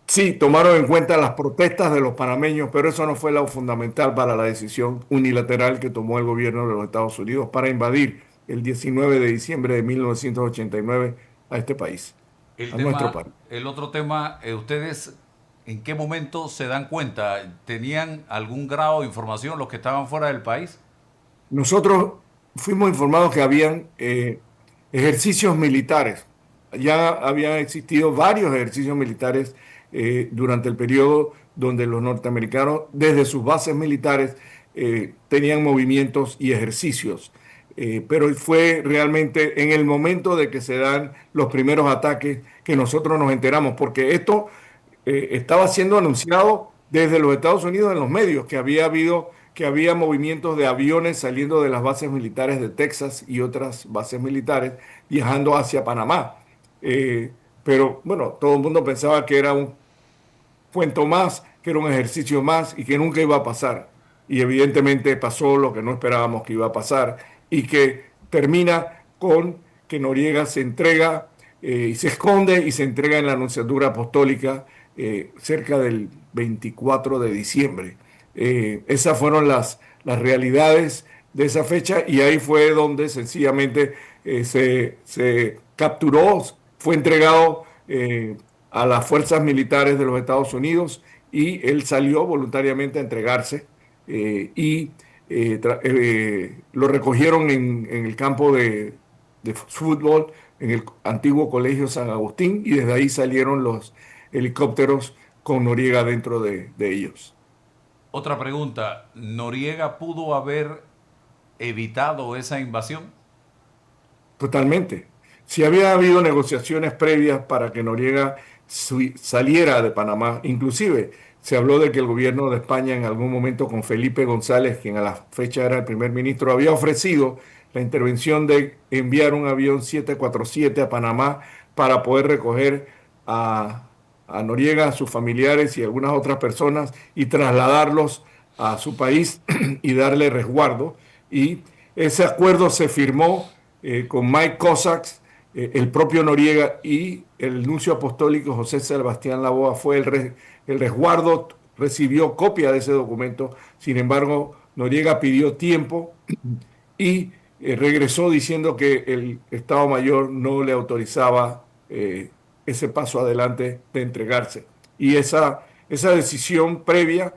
sí, tomaron en cuenta las protestas de los panameños, pero eso no fue lo fundamental para la decisión unilateral que tomó el gobierno de los Estados Unidos para invadir el 19 de diciembre de 1989 a este país, a nuestro país. El otro tema, ¿ustedes en qué momento se dan cuenta? ¿Tenían algún grado de información los que estaban fuera del país? Nosotros fuimos informados que habían ejercicios militares. Ya habían existido varios ejercicios militares durante el periodo donde los norteamericanos, desde sus bases militares, tenían movimientos y ejercicios. Pero fue realmente en el momento de que se dan los primeros ataques que nosotros nos enteramos, porque esto estaba siendo anunciado desde los Estados Unidos en los medios, que había movimientos de aviones saliendo de las bases militares de Texas y otras bases militares viajando hacia Panamá. Pero bueno, todo el mundo pensaba que era un cuento más, que era un ejercicio más y que nunca iba a pasar. Y evidentemente pasó lo que no esperábamos que iba a pasar y que termina con que Noriega se entrega y se esconde y se entrega en la Nunciatura Apostólica cerca del 24 de diciembre. Esas fueron las realidades de esa fecha y ahí fue donde sencillamente se capturó, fue entregado a las fuerzas militares de los Estados Unidos y él salió voluntariamente a entregarse lo recogieron en el campo de fútbol en el antiguo Colegio San Agustín y desde ahí salieron los helicópteros con Noriega dentro de ellos. Otra pregunta, ¿Noriega pudo haber evitado esa invasión? Totalmente. Si había habido negociaciones previas para que Noriega saliera de Panamá, inclusive se habló de que el gobierno de España en algún momento con Felipe González, quien a la fecha era el primer ministro, había ofrecido la intervención de enviar un avión 747 a Panamá para poder recoger a Noriega, a sus familiares y algunas otras personas y trasladarlos a su país y darle resguardo. Y ese acuerdo se firmó con Mike Cossacks, el propio Noriega y el nuncio apostólico José Sebastián Laboa fue el resguardo, recibió copia de ese documento. Sin embargo, Noriega pidió tiempo y regresó diciendo que el Estado Mayor no le autorizaba ese paso adelante de entregarse. Y esa decisión previa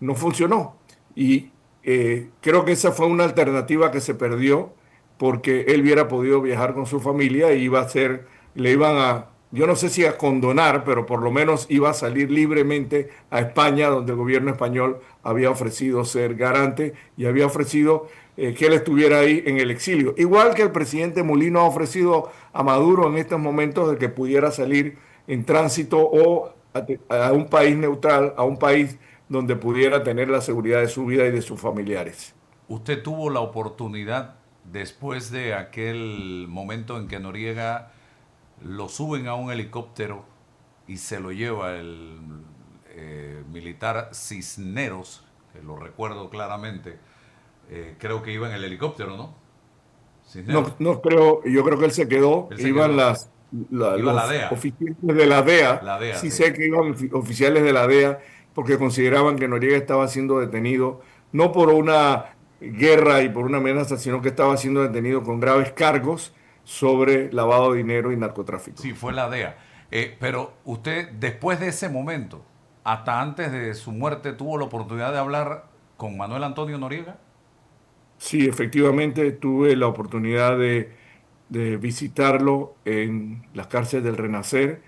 no funcionó. Y creo que esa fue una alternativa que se perdió porque él hubiera podido viajar con su familia y le iban a, yo no sé si a condonar, pero por lo menos iba a salir libremente a España, donde el gobierno español había ofrecido ser garante y había ofrecido que él estuviera ahí en el exilio. Igual que el presidente Mulino ha ofrecido a Maduro en estos momentos de que pudiera salir en tránsito o a un país neutral, a un país donde pudiera tener la seguridad de su vida y de sus familiares. ¿Usted tuvo la oportunidad, después de aquel momento en que Noriega lo suben a un helicóptero y se lo lleva el militar Cisneros, que lo recuerdo claramente, creo que iba en el helicóptero, ¿no? Cisneros. No creo, yo creo que él se quedó, iban los oficiales de la DEA, sí sé que iban oficiales de la DEA, porque consideraban que Noriega estaba siendo detenido, no por una guerra y por una amenaza, sino que estaba siendo detenido con graves cargos sobre lavado de dinero y narcotráfico. Sí, fue la DEA. Pero usted, después de ese momento, hasta antes de su muerte, ¿tuvo la oportunidad de hablar con Manuel Antonio Noriega? Sí, efectivamente tuve la oportunidad de visitarlo en las cárceles del Renacer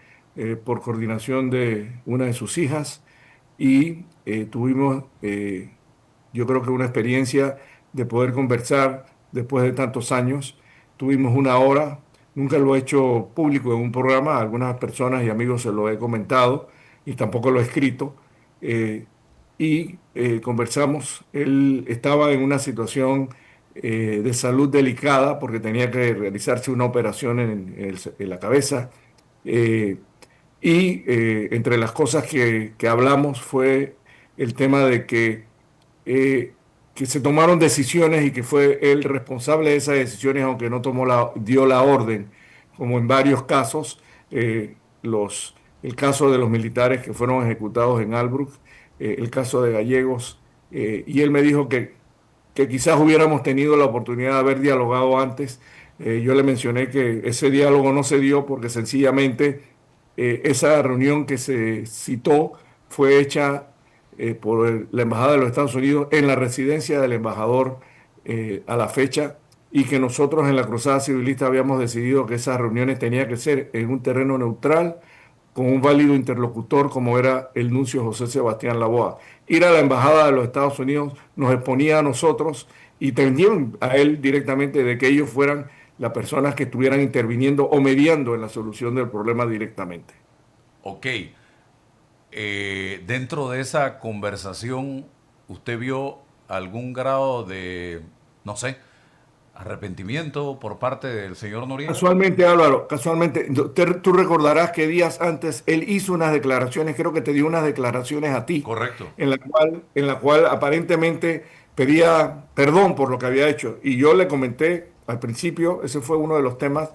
por coordinación de una de sus hijas y tuvimos, yo creo que una experiencia de poder conversar después de tantos años. Tuvimos una hora, nunca lo he hecho público en un programa, a algunas personas y amigos se lo he comentado y tampoco lo he escrito. Conversamos, él estaba en una situación de salud delicada porque tenía que realizarse una operación en la cabeza Y entre las cosas que hablamos fue el tema de que se tomaron decisiones y que fue él responsable de esas decisiones, aunque no dio la orden, como en varios casos, el caso de los militares que fueron ejecutados en Albrook, el caso de Gallegos, y él me dijo que quizás hubiéramos tenido la oportunidad de haber dialogado antes. Yo le mencioné que ese diálogo no se dio porque sencillamente esa reunión que se citó fue hecha por la Embajada de los Estados Unidos en la residencia del embajador a la fecha, y que nosotros en la Cruzada Civilista habíamos decidido que esas reuniones tenían que ser en un terreno neutral, con un válido interlocutor como era el nuncio José Sebastián Laboa. Ir a la Embajada de los Estados Unidos nos exponía a nosotros y tenían a él directamente de que ellos fueran las personas que estuvieran interviniendo o mediando en la solución del problema directamente. Ok. Dentro de esa conversación, ¿usted vio algún grado de, no sé, arrepentimiento por parte del señor Noriega? Casualmente, Álvaro, casualmente, tú recordarás que días antes él hizo unas declaraciones, creo que te dio unas declaraciones a ti. Correcto. En la cual aparentemente pedía perdón por lo que había hecho. Y yo le comenté al principio, ese fue uno de los temas,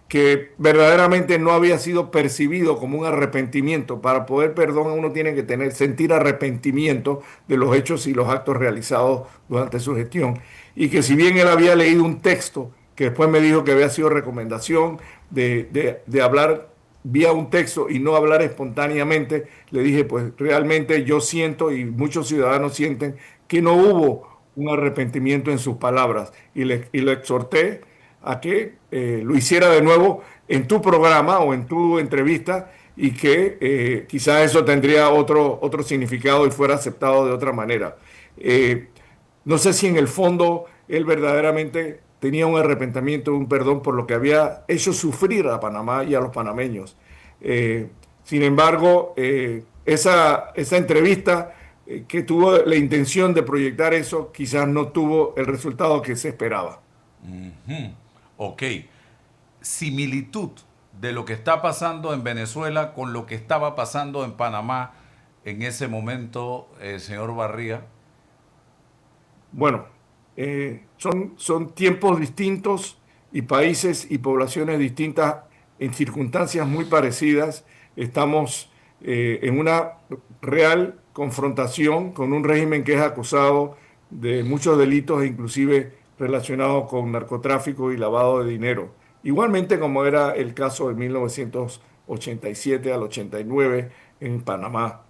que verdaderamente no había sido percibido como un arrepentimiento. Para poder perdón uno tiene que sentir arrepentimiento de los hechos y los actos realizados durante su gestión. Y que si bien él había leído un texto, que después me dijo que había sido recomendación de hablar vía un texto y no hablar espontáneamente, le dije, pues realmente yo siento y muchos ciudadanos sienten que no hubo un arrepentimiento en sus palabras, y lo exhorté a que lo hiciera de nuevo en tu programa o en tu entrevista, y que quizás eso tendría otro significado y fuera aceptado de otra manera. No sé si en el fondo él verdaderamente tenía un arrepentimiento, un perdón por lo que había hecho sufrir a Panamá y a los panameños. Sin embargo, esa entrevista que tuvo la intención de proyectar eso, quizás no tuvo el resultado que se esperaba. Ok. Similitud de lo que está pasando en Venezuela con lo que estaba pasando en Panamá en ese momento, señor Barría. Bueno, son tiempos distintos y países y poblaciones distintas en circunstancias muy parecidas. Estamos en una real confrontación con un régimen que es acusado de muchos delitos, inclusive relacionados con narcotráfico y lavado de dinero. Igualmente como era el caso de 1987 al 89 en Panamá.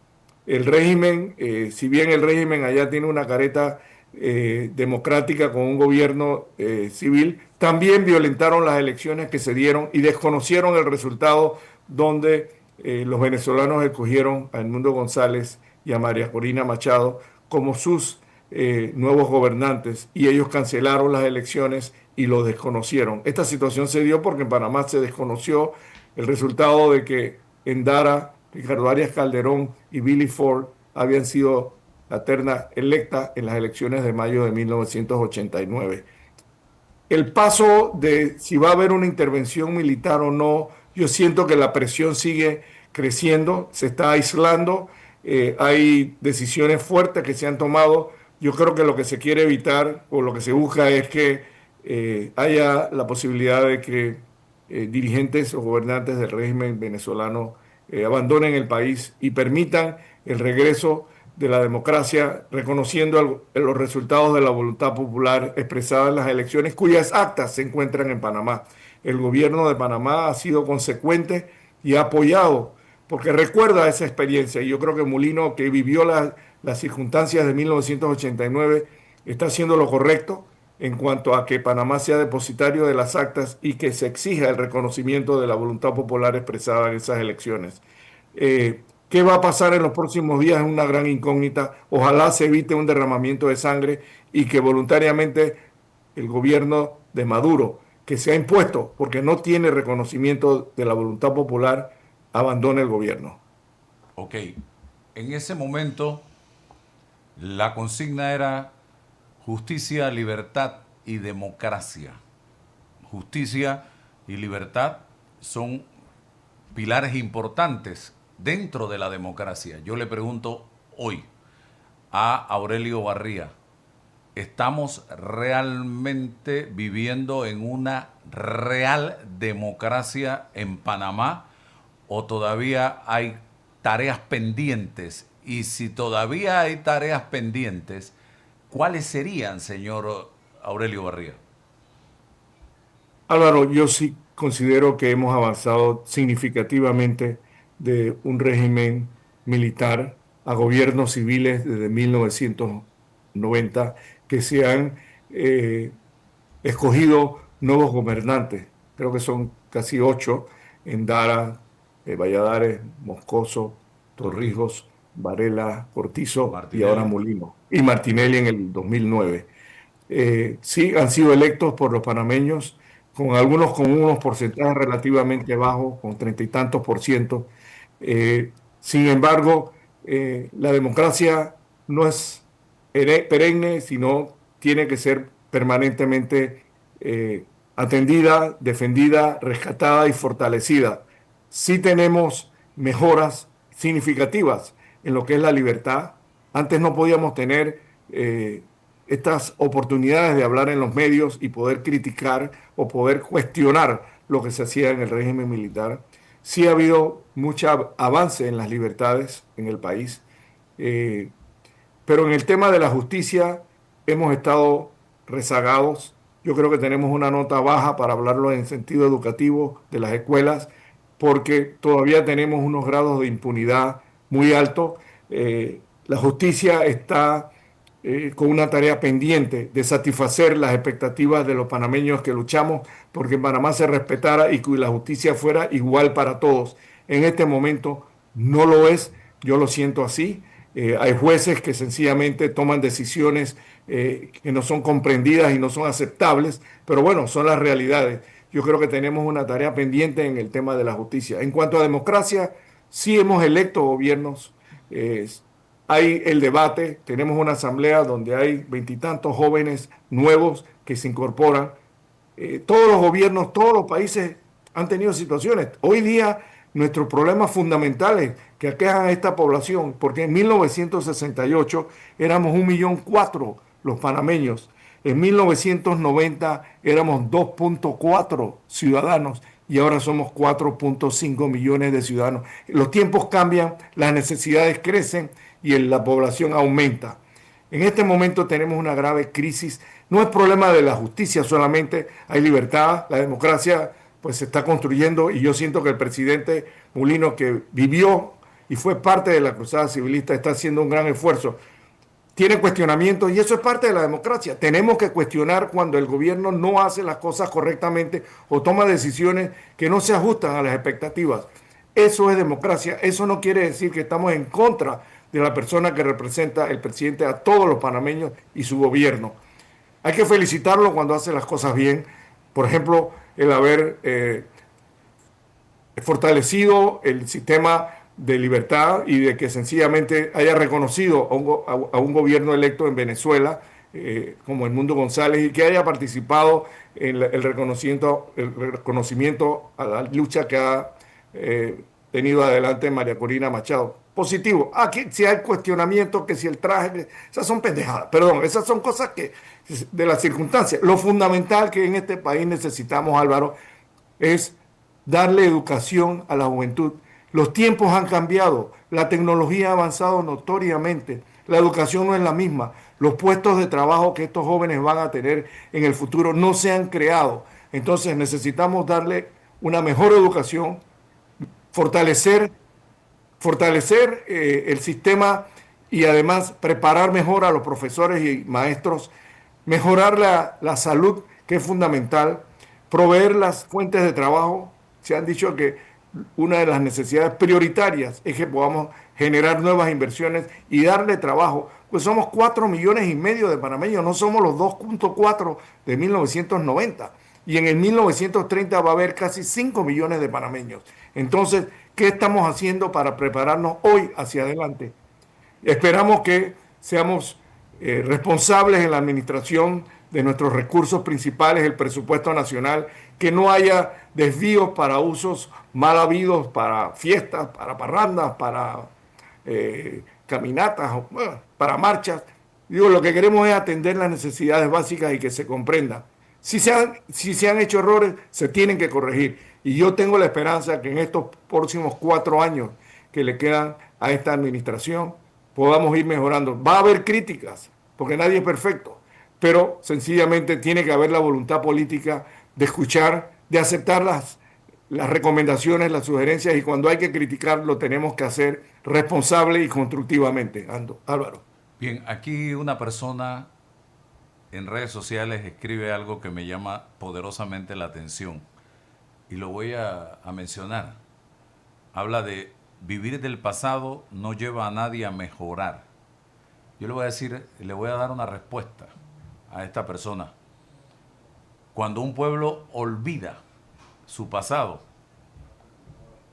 El régimen, si bien el régimen allá tiene una careta democrática con un gobierno civil, también violentaron las elecciones que se dieron y desconocieron el resultado, donde los venezolanos escogieron a Edmundo González y a María Corina Machado como sus nuevos gobernantes, y ellos cancelaron las elecciones y lo desconocieron. Esta situación se dio porque en Panamá se desconoció el resultado de que Endara, Ricardo Arias Calderón y Billy Ford habían sido la terna electa en las elecciones de mayo de 1989. El paso de si va a haber una intervención militar o no, yo siento que la presión sigue creciendo, se está aislando, hay decisiones fuertes que se han tomado. Yo creo que lo que se quiere evitar o lo que se busca es que haya la posibilidad de que dirigentes o gobernantes del régimen venezolano abandonen el país y permitan el regreso de la democracia, reconociendo los resultados de la voluntad popular expresada en las elecciones, cuyas actas se encuentran en Panamá. El gobierno de Panamá ha sido consecuente y ha apoyado, porque recuerda esa experiencia, y yo creo que Mulino, que vivió las circunstancias de 1989, está haciendo lo correcto en cuanto a que Panamá sea depositario de las actas y que se exija el reconocimiento de la voluntad popular expresada en esas elecciones. ¿Qué va a pasar en los próximos días? Es una gran incógnita. Ojalá se evite un derramamiento de sangre y que voluntariamente el gobierno de Maduro, que se ha impuesto porque no tiene reconocimiento de la voluntad popular, abandone el gobierno. Ok. En ese momento, la consigna era justicia, libertad y democracia. Justicia y libertad son pilares importantes dentro de la democracia. Yo le pregunto hoy a Aurelio Barría, ¿estamos realmente viviendo en una real democracia en Panamá o todavía hay tareas pendientes? Y si todavía hay tareas pendientes, ¿cuáles serían, señor Aurelio Barría? Álvaro, yo sí considero que hemos avanzado significativamente de un régimen militar a gobiernos civiles desde 1990 que se han escogido nuevos gobernantes. Creo que son casi 8 en Dara, Valladares, Moscoso, Torrijos, Varela, Cortizo Martinelli. Y ahora Molino. Y Martinelli en el 2009. Sí, han sido electos por los panameños, con algunos con unos porcentajes relativamente bajos, con 30 y tantos %. Sin embargo, la democracia no es perenne, sino tiene que ser permanentemente atendida, defendida, rescatada y fortalecida. Sí tenemos mejoras significativas en lo que es la libertad. Antes no podíamos tener estas oportunidades de hablar en los medios y poder criticar o poder cuestionar lo que se hacía en el régimen militar. Sí ha habido mucho avance en las libertades en el país, pero en el tema de la justicia hemos estado rezagados. Yo creo que tenemos una nota baja para hablarlo en sentido educativo de las escuelas, porque todavía tenemos unos grados de impunidad muy altos. La justicia está con una tarea pendiente de satisfacer las expectativas de los panameños que luchamos porque en Panamá se respetara y que la justicia fuera igual para todos. En este momento no lo es, yo lo siento así. Hay jueces que sencillamente toman decisiones que no son comprendidas y no son aceptables, pero bueno, son las realidades. Yo creo que tenemos una tarea pendiente en el tema de la justicia. En cuanto a democracia, sí hemos electo gobiernos. Hay el debate, tenemos una asamblea donde hay 20 y tantos jóvenes nuevos que se incorporan. Todos los gobiernos, todos los países han tenido situaciones. Hoy día nuestros problemas fundamentales que aquejan a esta población, porque en 1968 éramos 1.400.000 los panameños, en 1990 éramos 2.4 ciudadanos y ahora somos 4.5 millones de ciudadanos. Los tiempos cambian, las necesidades crecen y la población aumenta. En este momento tenemos una grave crisis. No es problema de la justicia solamente, hay libertad, la democracia pues se está construyendo y yo siento que el presidente Molino, que vivió y fue parte de la cruzada civilista, está haciendo un gran esfuerzo. Tiene cuestionamientos y eso es parte de la democracia. Tenemos que cuestionar cuando el gobierno no hace las cosas correctamente o toma decisiones que no se ajustan a las expectativas. Eso es democracia. Eso no quiere decir que estamos en contra de la persona que representa el presidente a todos los panameños y su gobierno. Hay que felicitarlo cuando hace las cosas bien. Por ejemplo, el haber fortalecido el sistema de libertad y de que sencillamente haya reconocido a un gobierno electo en Venezuela, como Edmundo González, y que haya participado en el reconocimiento a la lucha que ha tenido adelante María Corina Machado. Positivo. Aquí si hay cuestionamiento, que si el traje, esas son pendejadas, perdón, esas son cosas que de las circunstancias. Lo fundamental que en este país necesitamos, Álvaro, es darle educación a la juventud. Los tiempos han cambiado, la tecnología ha avanzado notoriamente, la educación no es la misma, los puestos de trabajo que estos jóvenes van a tener en el futuro no se han creado. Entonces necesitamos darle una mejor educación, fortalecer el sistema y además preparar mejor a los profesores y maestros, mejorar la salud, que es fundamental, proveer las fuentes de trabajo. Se han dicho que una de las necesidades prioritarias es que podamos generar nuevas inversiones y darle trabajo, pues somos 4,5 millones de panameños, no somos los 2.4 de 1990. Y en el 1930 va a haber casi 5 millones de panameños. Entonces, ¿qué estamos haciendo para prepararnos hoy hacia adelante? Esperamos que seamos responsables en la administración de nuestros recursos principales, el presupuesto nacional, que no haya desvíos para usos mal habidos, para fiestas, para parrandas, para caminatas, para marchas. Digo, lo que queremos es atender las necesidades básicas y que se comprendan. Si se han hecho errores, se tienen que corregir. Y yo tengo la esperanza que en estos próximos 4 años que le quedan a esta administración podamos ir mejorando. Va a haber críticas, porque nadie es perfecto, pero sencillamente tiene que haber la voluntad política de escuchar, de aceptar las recomendaciones, las sugerencias, y cuando hay que criticar lo tenemos que hacer responsable y constructivamente. Álvaro. Bien, aquí una persona en redes sociales escribe algo que me llama poderosamente la atención y lo voy a mencionar. Habla de vivir del pasado no lleva a nadie a mejorar. Yo le voy a decir, le voy a dar una respuesta a esta persona. Cuando un pueblo olvida su pasado,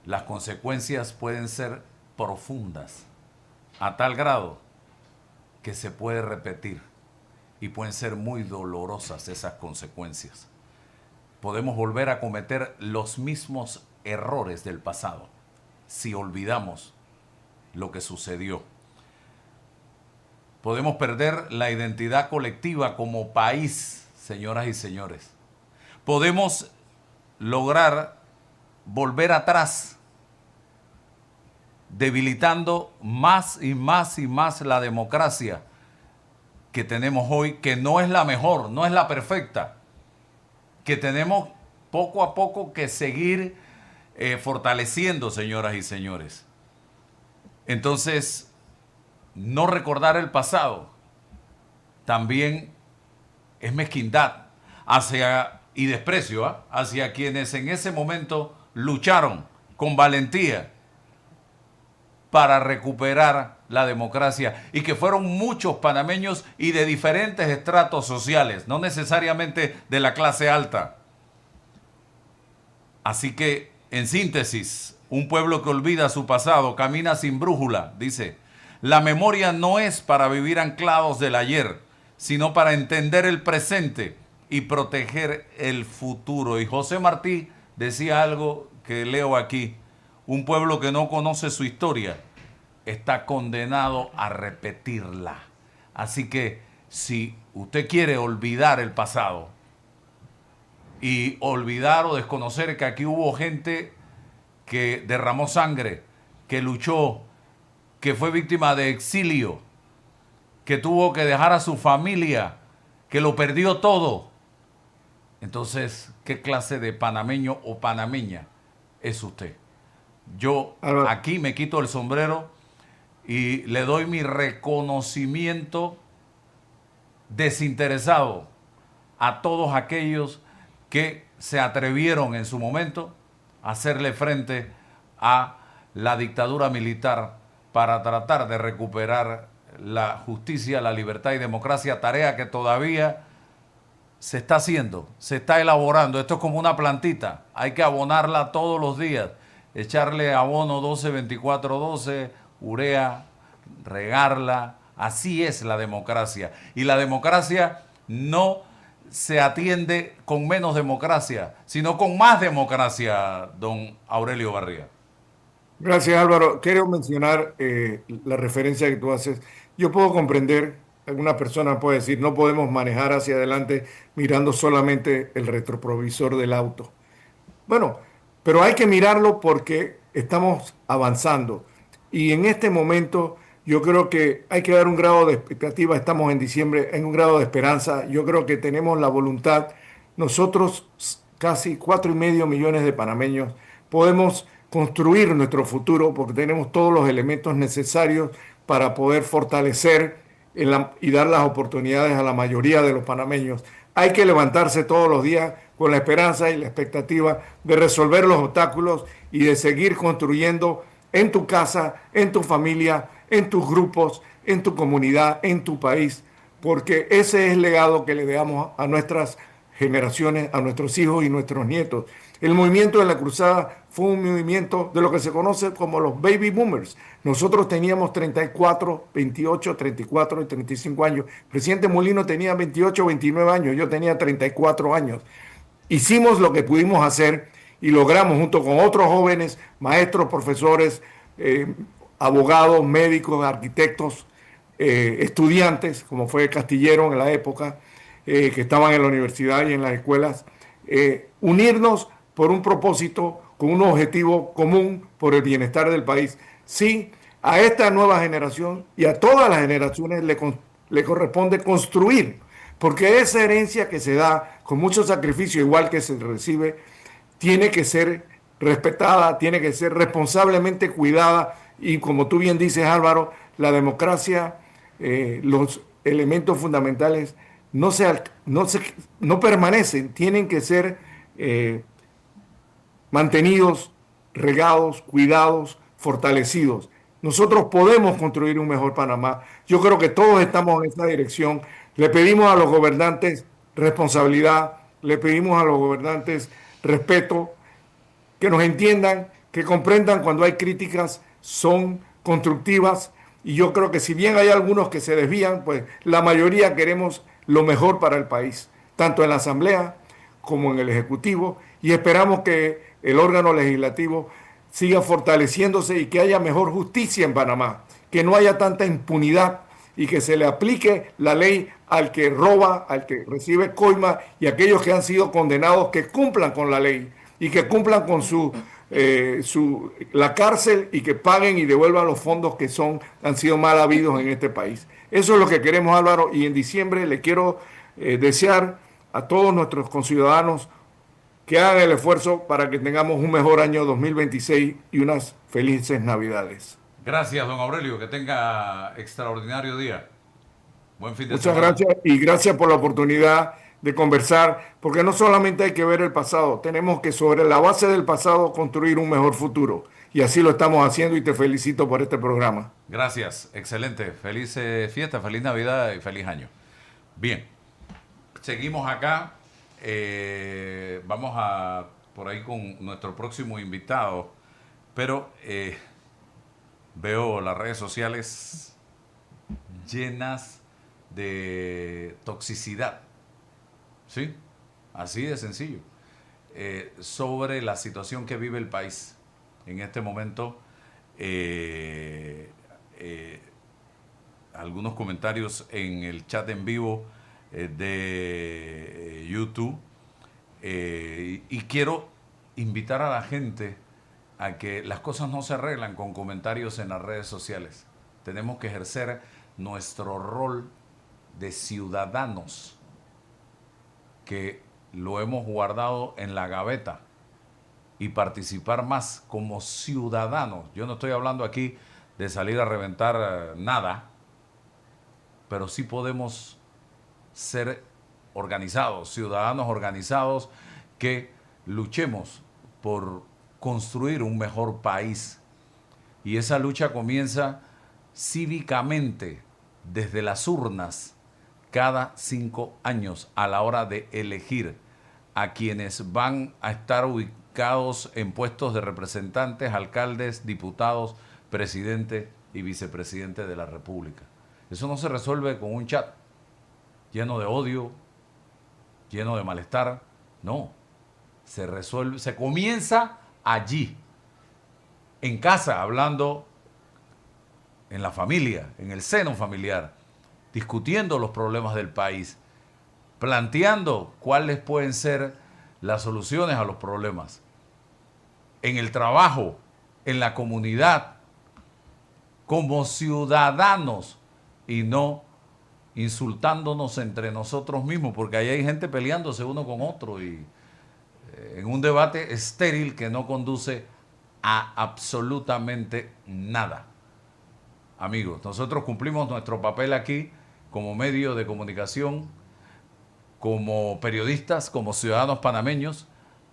las consecuencias pueden ser profundas, a tal grado que se puede repetir y pueden ser muy dolorosas esas consecuencias. Podemos volver a cometer los mismos errores del pasado si olvidamos lo que sucedió. Podemos perder la identidad colectiva como país, señoras y señores. Podemos lograr volver atrás, debilitando más y más y más la democracia que tenemos hoy, que no es la mejor, no es la perfecta, que tenemos poco a poco que seguir fortaleciendo, señoras y señores. Entonces, no recordar el pasado también es mezquindad y desprecio hacia quienes en ese momento lucharon con valentía para recuperar la democracia y que fueron muchos panameños y de diferentes estratos sociales, no necesariamente de la clase alta. Así que, en síntesis, un pueblo que olvida su pasado camina sin brújula, dice. La memoria no es para vivir anclados del ayer, sino para entender el presente y proteger el futuro. Y José Martí decía algo que leo aquí. Un pueblo que no conoce su historia está condenado a repetirla. Así que si usted quiere olvidar el pasado y olvidar o desconocer que aquí hubo gente que derramó sangre, que luchó, que fue víctima de exilio, que tuvo que dejar a su familia, que lo perdió todo, entonces, ¿qué clase de panameño o panameña es usted? Yo aquí me quito el sombrero y le doy mi reconocimiento desinteresado a todos aquellos que se atrevieron en su momento a hacerle frente a la dictadura militar para tratar de recuperar la justicia, la libertad y democracia, tarea que todavía se está haciendo, se está elaborando. Esto es como una plantita, hay que abonarla todos los días, echarle abono 12-24-12, urea, regarla. Así es la democracia. Y la democracia no se atiende con menos democracia, sino con más democracia, don Aurelio Barría. Gracias, Álvaro. Quiero mencionar la referencia que tú haces. Yo puedo comprender, alguna persona puede decir, no podemos manejar hacia adelante mirando solamente el retroprovisor del auto. Bueno, pero hay que mirarlo porque estamos avanzando. Y en este momento yo creo que hay que dar un grado de expectativa. Estamos en diciembre, en un grado de esperanza. Yo creo que tenemos la voluntad. Nosotros, casi 4,5 millones de panameños, podemos construir nuestro futuro porque tenemos todos los elementos necesarios para poder fortalecer y dar las oportunidades a la mayoría de los panameños. Hay que levantarse todos los días con la esperanza y la expectativa de resolver los obstáculos y de seguir construyendo en tu casa, en tu familia, en tus grupos, en tu comunidad, en tu país, porque ese es el legado que le damos a nuestras generaciones, a nuestros hijos y nuestros nietos. El movimiento de la cruzada fue un movimiento de lo que se conoce como los baby boomers. Nosotros teníamos 34, 28, 34 y 35 años. El presidente Mulino tenía 28, 29 años, yo tenía 34 años. Hicimos lo que pudimos hacer y logramos junto con otros jóvenes, maestros, profesores, abogados, médicos, arquitectos, estudiantes, como fue Castillero en la época, que estaban en la universidad y en las escuelas, unirnos por un propósito, con un objetivo común por el bienestar del país. Sí, a esta nueva generación y a todas las generaciones le corresponde construir, porque esa herencia que se da con mucho sacrificio, igual que se recibe, tiene que ser respetada, tiene que ser responsablemente cuidada y, como tú bien dices, Álvaro, la democracia, los elementos fundamentales no permanecen, tienen que ser mantenidos, regados, cuidados, fortalecidos. Nosotros podemos construir un mejor Panamá. Yo creo que todos estamos en esa dirección. Le pedimos a los gobernantes responsabilidad, le pedimos a los gobernantes respeto, que nos entiendan, que comprendan cuando hay críticas, son constructivas. Y yo creo que si bien hay algunos que se desvían, pues la mayoría queremos lo mejor para el país, tanto en la Asamblea como en el Ejecutivo, y esperamos que el órgano legislativo siga fortaleciéndose y que haya mejor justicia en Panamá, que no haya tanta impunidad y que se le aplique la ley al que roba, al que recibe coima, y aquellos que han sido condenados que cumplan con la ley y que cumplan con la cárcel y que paguen y devuelvan los fondos que han sido mal habidos en este país. Eso es lo que queremos, Álvaro, y en diciembre le quiero desear a todos nuestros conciudadanos que hagan el esfuerzo para que tengamos un mejor año 2026 y unas felices Navidades. Gracias, don Aurelio, que tenga extraordinario día. Buen fin de Muchas semana. gracias y gracias por la oportunidad de conversar, porque no solamente hay que ver el pasado, tenemos que sobre la base del pasado construir un mejor futuro. Y así lo estamos haciendo y te felicito por este programa. Gracias, excelente. Feliz fiesta, feliz Navidad y feliz año. Bien, seguimos acá. Vamos a por ahí con nuestro próximo invitado, pero veo las redes sociales llenas de toxicidad, ¿sí? Así de sencillo, sobre la situación que vive el país en este momento. Algunos comentarios en el chat en vivo de YouTube, y quiero invitar a la gente a que las cosas no se arreglan con comentarios en las redes sociales. Tenemos que ejercer nuestro rol de ciudadanos, que lo hemos guardado en la gaveta, y participar más como ciudadanos. Yo no estoy hablando aquí de salir a reventar nada, pero sí podemos ser organizados, ciudadanos organizados, que luchemos por construir un mejor país. Y esa lucha comienza cívicamente desde las urnas cada 5 años a la hora de elegir a quienes van a estar ubicados en puestos de representantes, alcaldes, diputados, presidente y vicepresidente de la República. Eso no se resuelve con un chat lleno de odio, lleno de malestar. No, se resuelve, se comienza allí, en casa, hablando en la familia, en el seno familiar, discutiendo los problemas del país, planteando cuáles pueden ser las soluciones a los problemas, en el trabajo, en la comunidad, como ciudadanos, y no insultándonos entre nosotros mismos, porque ahí hay gente peleándose uno con otro y en un debate estéril que no conduce a absolutamente nada. Amigos, nosotros cumplimos nuestro papel aquí como medio de comunicación, como periodistas, como ciudadanos panameños,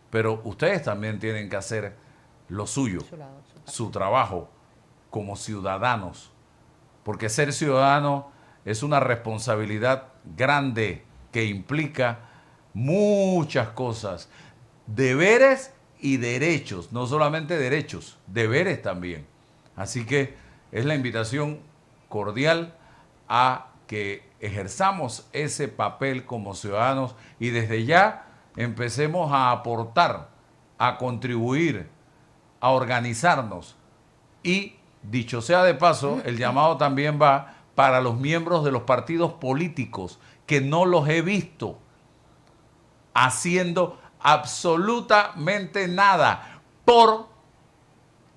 pero ustedes también tienen que hacer lo suyo, su trabajo como ciudadanos, porque ser ciudadano es una responsabilidad grande que implica muchas cosas, deberes y derechos, no solamente derechos, deberes también. Así que es la invitación cordial a que ejerzamos ese papel como ciudadanos y desde ya empecemos a aportar, a contribuir, a organizarnos. Y dicho sea de paso, el llamado también va para los miembros de los partidos políticos, que no los he visto haciendo absolutamente nada por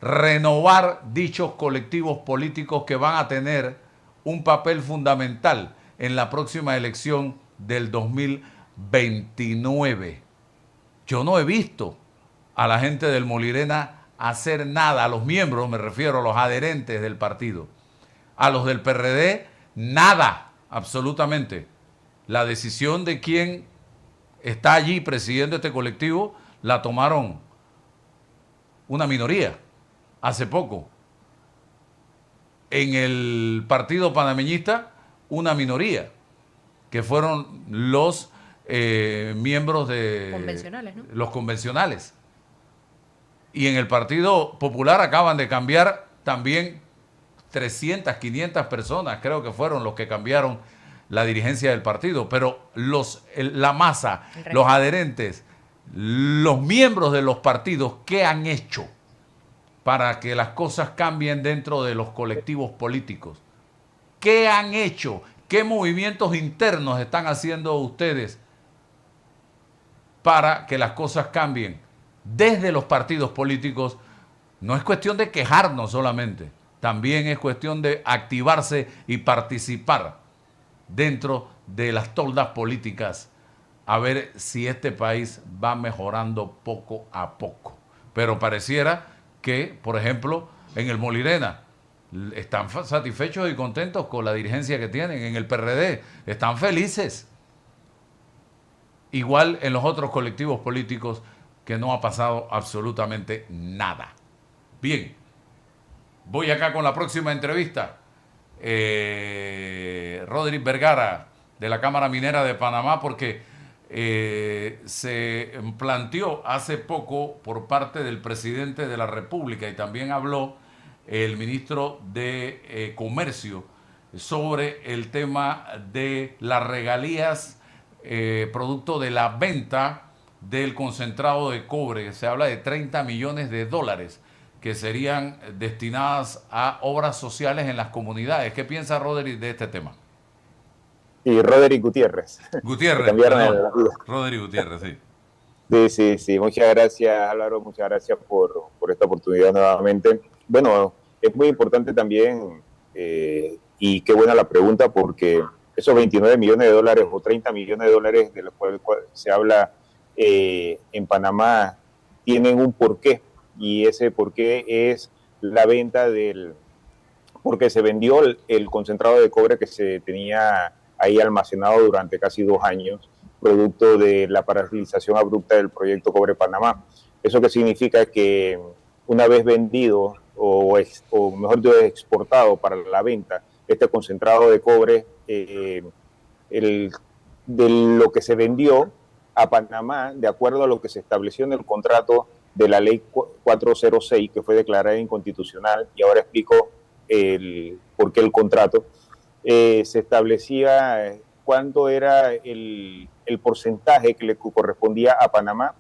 renovar dichos colectivos políticos que van a tener un papel fundamental en la próxima elección del 2029. Yo no he visto a la gente del Molirena hacer nada, a los miembros, me refiero a los adherentes del partido. A los del PRD, nada, absolutamente. La decisión de quién está allí presidiendo este colectivo la tomaron una minoría hace poco. En el partido panameñista, una minoría, que fueron los miembros de convencionales, ¿no? Los convencionales. Y en el Partido Popular acaban de cambiar también 300, 500 personas, creo que fueron los que cambiaron la dirigencia del partido. Pero la masa, los adherentes, los miembros de los partidos, ¿qué han hecho para que las cosas cambien dentro de los colectivos políticos? ¿Qué han hecho? ¿Qué movimientos internos están haciendo ustedes para que las cosas cambien desde los partidos políticos? No es cuestión de quejarnos solamente, también es cuestión de activarse y participar dentro de las toldas políticas, a ver si este país va mejorando poco a poco. Pero pareciera que, por ejemplo, en el Molirena están satisfechos y contentos con la dirigencia que tienen. En el PRD están felices. Igual en los otros colectivos políticos, que no ha pasado absolutamente nada. Bien, voy acá con la próxima entrevista. Roderick Vergara, de la Cámara Minera de Panamá, porque se planteó hace poco por parte del presidente de la República y también habló el ministro de Comercio sobre el tema de las regalías producto de la venta del concentrado de cobre. Se habla de 30 millones de dólares que serían destinadas a obras sociales en las comunidades. ¿Qué piensa Roderick de este tema? Y Roderick Gutiérrez. Gutiérrez, Roderick Gutiérrez, sí. Sí. Muchas gracias, Álvaro. Muchas gracias por esta oportunidad nuevamente. Bueno, es muy importante también, y qué buena la pregunta, porque esos 29 millones de dólares o 30 millones de dólares de los cuales se habla en Panamá tienen un porqué, y ese porqué es la venta porque se vendió el concentrado de cobre que se tenía ahí almacenado durante casi 2 años, producto de la paralización abrupta del proyecto Cobre Panamá. ¿Eso qué significa? Que una vez vendido, o mejor dicho, exportado para la venta, este concentrado de cobre, de lo que se vendió a Panamá, de acuerdo a lo que se estableció en el contrato de la ley 406, que fue declarada inconstitucional, y ahora explico por qué el contrato, se establecía cuánto era el porcentaje que le correspondía a Panamá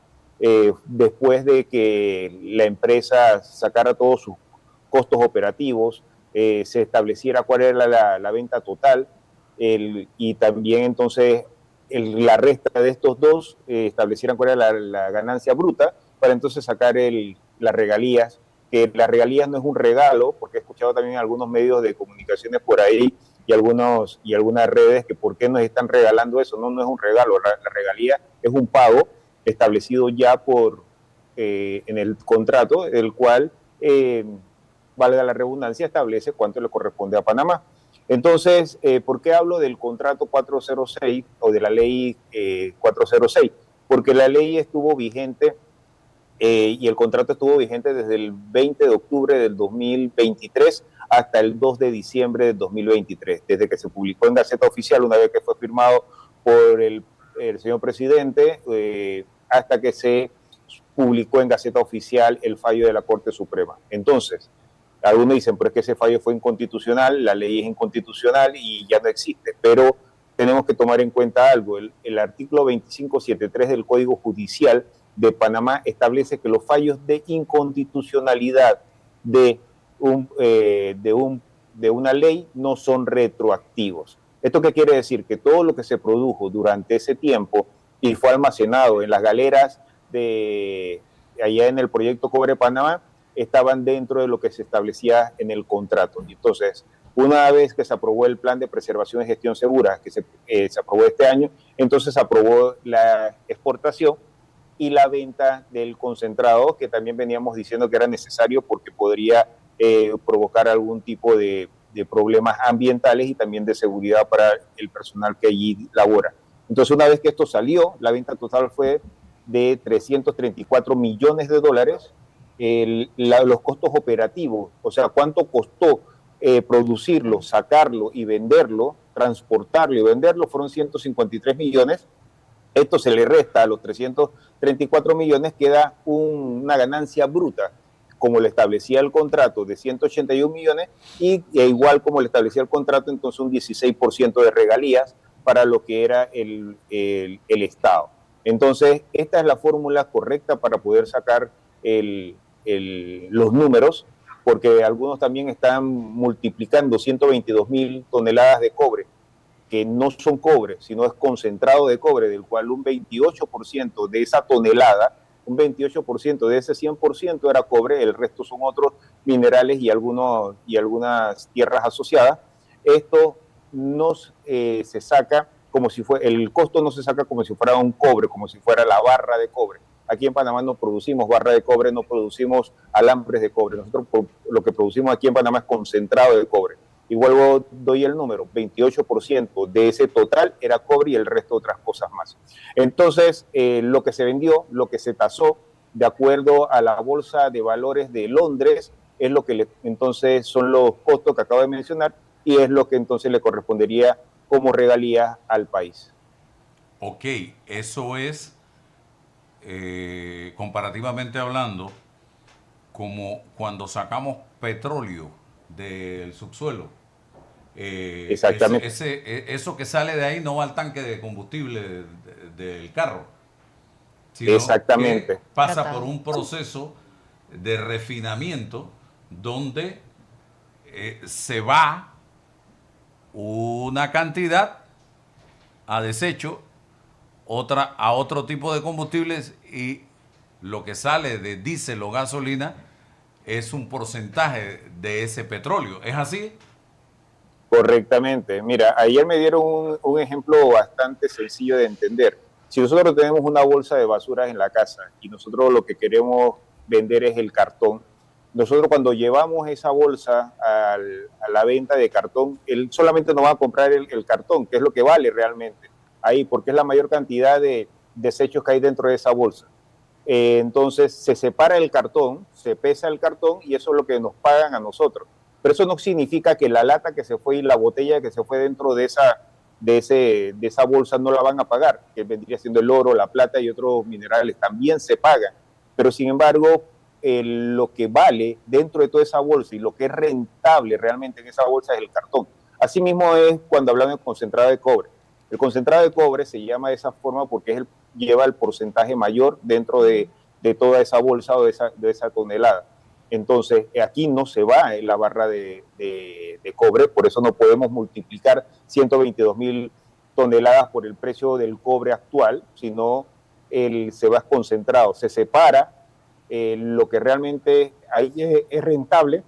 después de que la empresa sacara todos sus costos operativos, se estableciera cuál era la venta total, y también entonces la resta de estos dos establecieran cuál era la ganancia bruta, para entonces sacar las regalías, que las regalías no es un regalo, porque he escuchado también en algunos medios de comunicaciones por ahí y algunas redes que por qué nos están regalando eso. No es un regalo, la regalía es un pago establecido ya en el contrato, el cual, valga la redundancia, establece cuánto le corresponde a Panamá. Entonces, ¿por qué hablo del contrato 406 o de la ley 406? Porque la ley estuvo vigente y el contrato estuvo vigente desde el 20 de octubre del 2023 hasta el 2 de diciembre del 2023, desde que se publicó en Gaceta Oficial, una vez que fue firmado por el el señor presidente hasta que se publicó en Gaceta Oficial el fallo de la Corte Suprema. Entonces, algunos dicen, pero es que ese fallo fue inconstitucional, la ley es inconstitucional y ya no existe, pero tenemos que tomar en cuenta algo. El artículo 2573 del Código Judicial de Panamá establece que los fallos de inconstitucionalidad de una ley no son retroactivos. ¿Esto qué quiere decir? Que todo lo que se produjo durante ese tiempo y fue almacenado en las galeras de allá en el proyecto Cobre Panamá estaban dentro de lo que se establecía en el contrato. Entonces, una vez que se aprobó el plan de preservación y gestión segura, que se aprobó este año, entonces se aprobó la exportación y la venta del concentrado, que también veníamos diciendo que era necesario porque podría provocar algún tipo de problemas ambientales y también de seguridad para el personal que allí labora. Entonces, una vez que esto salió, la venta total fue de $334 millones. Los costos operativos, o sea, cuánto costó producirlo, sacarlo y venderlo, transportarlo y venderlo, fueron 153 millones. Esto se le resta a los 334 millones, queda una ganancia bruta, como le establecía el contrato, de 181 millones, y igual como le establecía el contrato, entonces un 16% de regalías para lo que era el Estado. Entonces, esta es la fórmula correcta para poder sacar los números, porque algunos también están multiplicando 122.000 toneladas de cobre, que no son cobre, sino es concentrado de cobre, del cual un 28% de esa tonelada, un 28% de ese 100% era cobre, el resto son otros minerales y algunas tierras asociadas. Esto se saca como si fuera, el costo no se saca como si fuera un cobre, como si fuera la barra de cobre. Aquí en Panamá no producimos barra de cobre, no producimos alambres de cobre. Nosotros lo que producimos aquí en Panamá es concentrado de cobre. Y vuelvo, doy el número, 28% de ese total era cobre y el resto otras cosas más. Entonces, lo que se vendió, lo que se tasó, de acuerdo a la Bolsa de Valores de Londres, es lo que entonces son los costos que acabo de mencionar y es lo que entonces le correspondería como regalía al país. Ok, eso es, comparativamente hablando, como cuando sacamos petróleo del subsuelo. Exactamente. Eso que sale de ahí no va al tanque de combustible del carro, sino exactamente, que pasa por un proceso de refinamiento donde se va una cantidad a desecho, otra a otro tipo de combustibles, y lo que sale de diésel o gasolina es un porcentaje de ese petróleo. ¿Es así? Correctamente. Mira, ayer me dieron un ejemplo bastante sencillo de entender. Si nosotros tenemos una bolsa de basuras en la casa y nosotros lo que queremos vender es el cartón, nosotros cuando llevamos esa bolsa a la venta de cartón, él solamente nos va a comprar el cartón, que es lo que vale realmente ahí, porque es la mayor cantidad de desechos que hay dentro de esa bolsa. Entonces se separa el cartón, se pesa el cartón y eso es lo que nos pagan a nosotros. Pero eso no significa que la lata que se fue y la botella que se fue dentro de esa bolsa no la van a pagar, que vendría siendo el oro, la plata y otros minerales, también se pagan. Pero sin embargo, lo que vale dentro de toda esa bolsa y lo que es rentable realmente en esa bolsa es el cartón. Asimismo es cuando hablamos de concentrado de cobre. El concentrado de cobre se llama de esa forma porque lleva el porcentaje mayor dentro de toda esa bolsa o de esa tonelada. Entonces, aquí no se va en la barra de cobre, por eso no podemos multiplicar 122.000 toneladas por el precio del cobre actual, sino se va concentrado, se separa lo que realmente ahí es rentable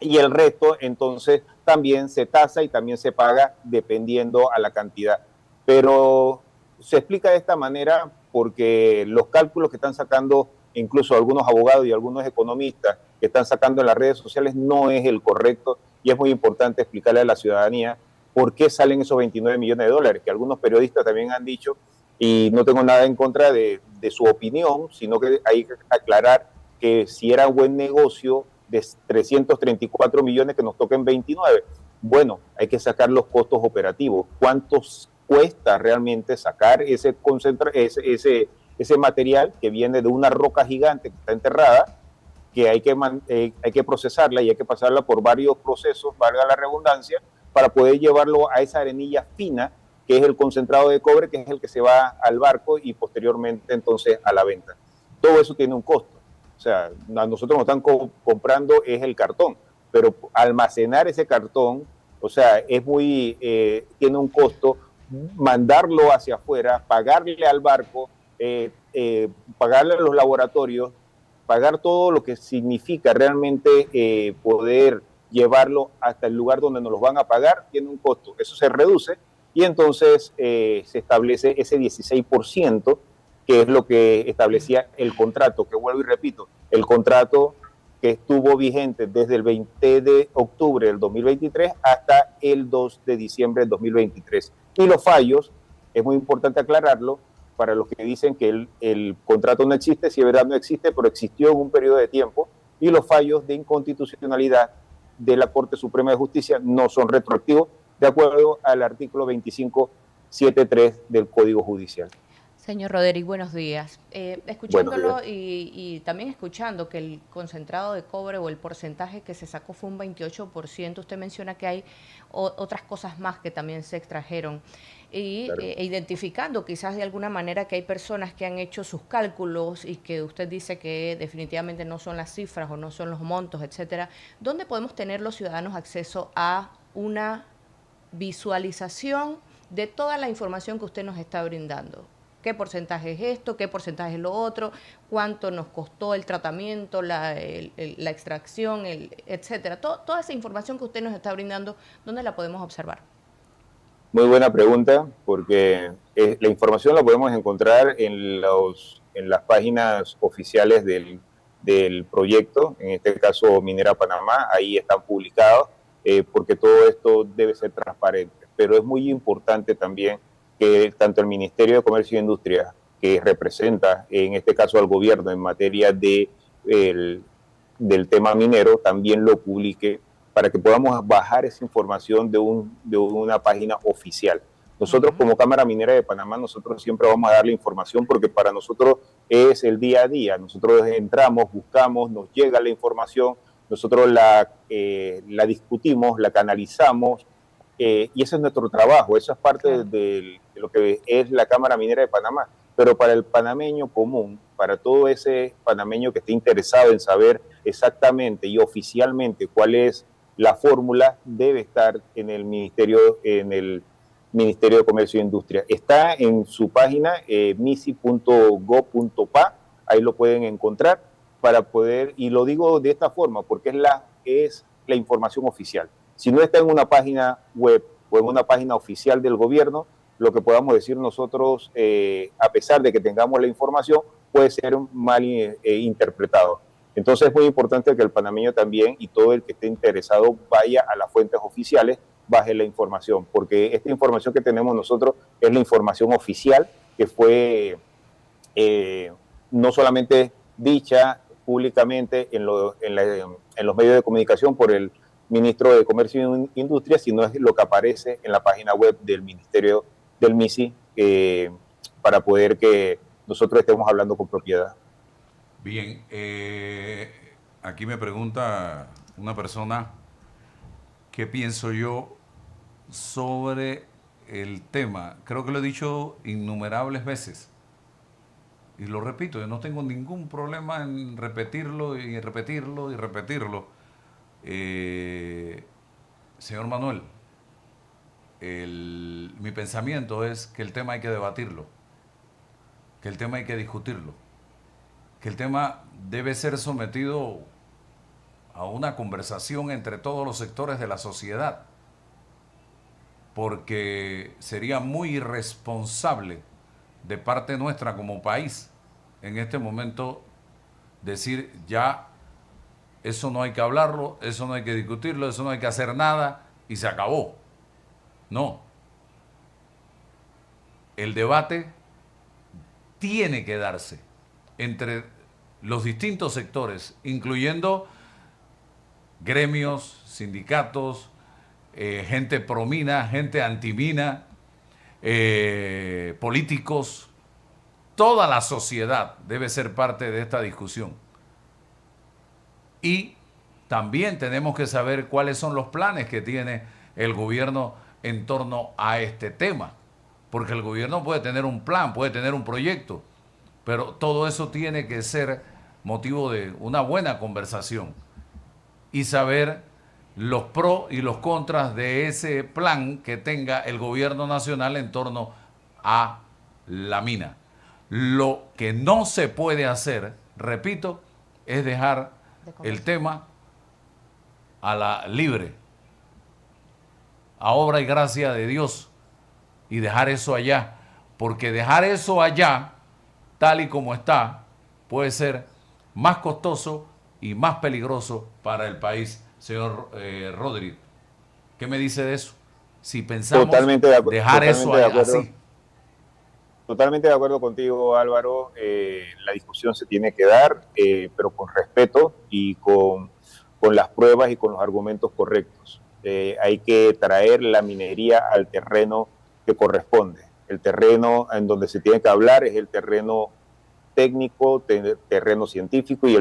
y el resto entonces también se tasa y también se paga dependiendo a la cantidad. Pero se explica de esta manera porque los cálculos que están sacando incluso algunos abogados y algunos economistas que están sacando en las redes sociales no es el correcto y es muy importante explicarle a la ciudadanía por qué salen esos 29 millones de dólares, que algunos periodistas también han dicho, y no tengo nada en contra de su opinión, sino que hay que aclarar que si era buen negocio de 334 millones que nos toquen 29, bueno, hay que sacar los costos operativos, cuántos cuesta realmente sacar ese material que viene de una roca gigante que está enterrada, que hay que procesarla y hay que pasarla por varios procesos, valga la redundancia, para poder llevarlo a esa arenilla fina, que es el concentrado de cobre, que es el que se va al barco y posteriormente entonces a la venta. Todo eso tiene un costo. O sea, a nosotros nos están comprando es el cartón, pero almacenar ese cartón, o sea, es tiene un costo, mandarlo hacia afuera, pagarle al barco, pagarle a los laboratorios, pagar todo lo que significa realmente poder llevarlo hasta el lugar donde nos los van a pagar, tiene un costo. Eso se reduce y entonces se establece ese 16%, que es lo que establecía el contrato, que vuelvo y repito, el contrato que estuvo vigente desde el 20 de octubre del 2023 hasta el 2 de diciembre del 2023. Y los fallos, es muy importante aclararlo, para los que dicen que el contrato no existe, si es verdad no existe, pero existió en un periodo de tiempo, y los fallos de inconstitucionalidad de la Corte Suprema de Justicia no son retroactivos, de acuerdo al artículo 2573 del Código Judicial. Señor Roderick, buenos días. Escuchándolo y también escuchando que el concentrado de cobre o el porcentaje que se sacó fue un 28%, usted menciona que hay otras cosas más que también se extrajeron. Y claro, identificando quizás de alguna manera que hay personas que han hecho sus cálculos y que usted dice que definitivamente no son las cifras o no son los montos, etcétera, ¿dónde podemos tener los ciudadanos acceso a una visualización de toda la información que usted nos está brindando? ¿Qué porcentaje es esto? ¿Qué porcentaje es lo otro? ¿Cuánto nos costó el tratamiento, la extracción, etcétera? Toda esa información que usted nos está brindando, ¿dónde la podemos observar? Muy buena pregunta, porque la información la podemos encontrar en las páginas oficiales del proyecto, en este caso Minera Panamá, ahí están publicados, porque todo esto debe ser transparente. Pero es muy importante también que tanto el Ministerio de Comercio e Industria, que representa en este caso al gobierno en materia del tema minero, también lo publique para que podamos bajar esa información de una página oficial. Nosotros como Cámara Minera de Panamá, nosotros siempre vamos a dar la información porque para nosotros es el día a día. Nosotros entramos, buscamos, nos llega la información, nosotros la discutimos, la canalizamos, y ese es nuestro trabajo, eso es parte de lo que es la Cámara Minera de Panamá. Pero para el panameño común, para todo ese panameño que esté interesado en saber exactamente y oficialmente cuál es la fórmula, debe estar en el Ministerio de Comercio e Industria. Está en su página misi.go.pa, ahí lo pueden encontrar para poder, y lo digo de esta forma porque es la información oficial. Si no está en una página web o en una página oficial del gobierno, lo que podamos decir nosotros, a pesar de que tengamos la información, puede ser mal interpretado. Entonces es muy importante que el panameño también y todo el que esté interesado vaya a las fuentes oficiales, baje la información, porque esta información que tenemos nosotros es la información oficial que fue no solamente dicha públicamente en los medios de comunicación por el ministro de Comercio e Industria, sino es lo que aparece en la página web del Ministerio del MISI, para poder que nosotros estemos hablando con propiedad. Bien, aquí me pregunta una persona qué pienso yo sobre el tema. Creo que lo he dicho innumerables veces y lo repito, yo no tengo ningún problema en repetirlo y repetirlo y repetirlo. Señor Manuel, mi pensamiento es que el tema hay que debatirlo, que el tema hay que discutirlo, que el tema debe ser sometido a una conversación entre todos los sectores de la sociedad, porque sería muy irresponsable de parte nuestra como país en este momento decir ya eso no hay que hablarlo, eso no hay que discutirlo, eso no hay que hacer nada y se acabó. No. El debate tiene que darse entre los distintos sectores, incluyendo gremios, sindicatos, gente promina, gente antimina, políticos, toda la sociedad debe ser parte de esta discusión. Y también tenemos que saber cuáles son los planes que tiene el gobierno en torno a este tema. Porque el gobierno puede tener un plan, puede tener un proyecto, pero todo eso tiene que ser motivo de una buena conversación y saber los pros y los contras de ese plan que tenga el gobierno nacional en torno a la mina. Lo que no se puede hacer, repito, es dejar el tema a la libre, a obra y gracia de Dios, y dejar eso allá, porque dejar eso allá, tal y como está, puede ser más costoso y más peligroso para el país. Señor Rodríguez, ¿qué me dice de eso? Si pensamos dejar eso así. Totalmente de acuerdo contigo, Álvaro. La discusión se tiene que dar, pero con respeto y con las pruebas y con los argumentos correctos. Hay que traer la minería al terreno que corresponde. El terreno en donde se tiene que hablar es el terreno técnico, terreno científico y el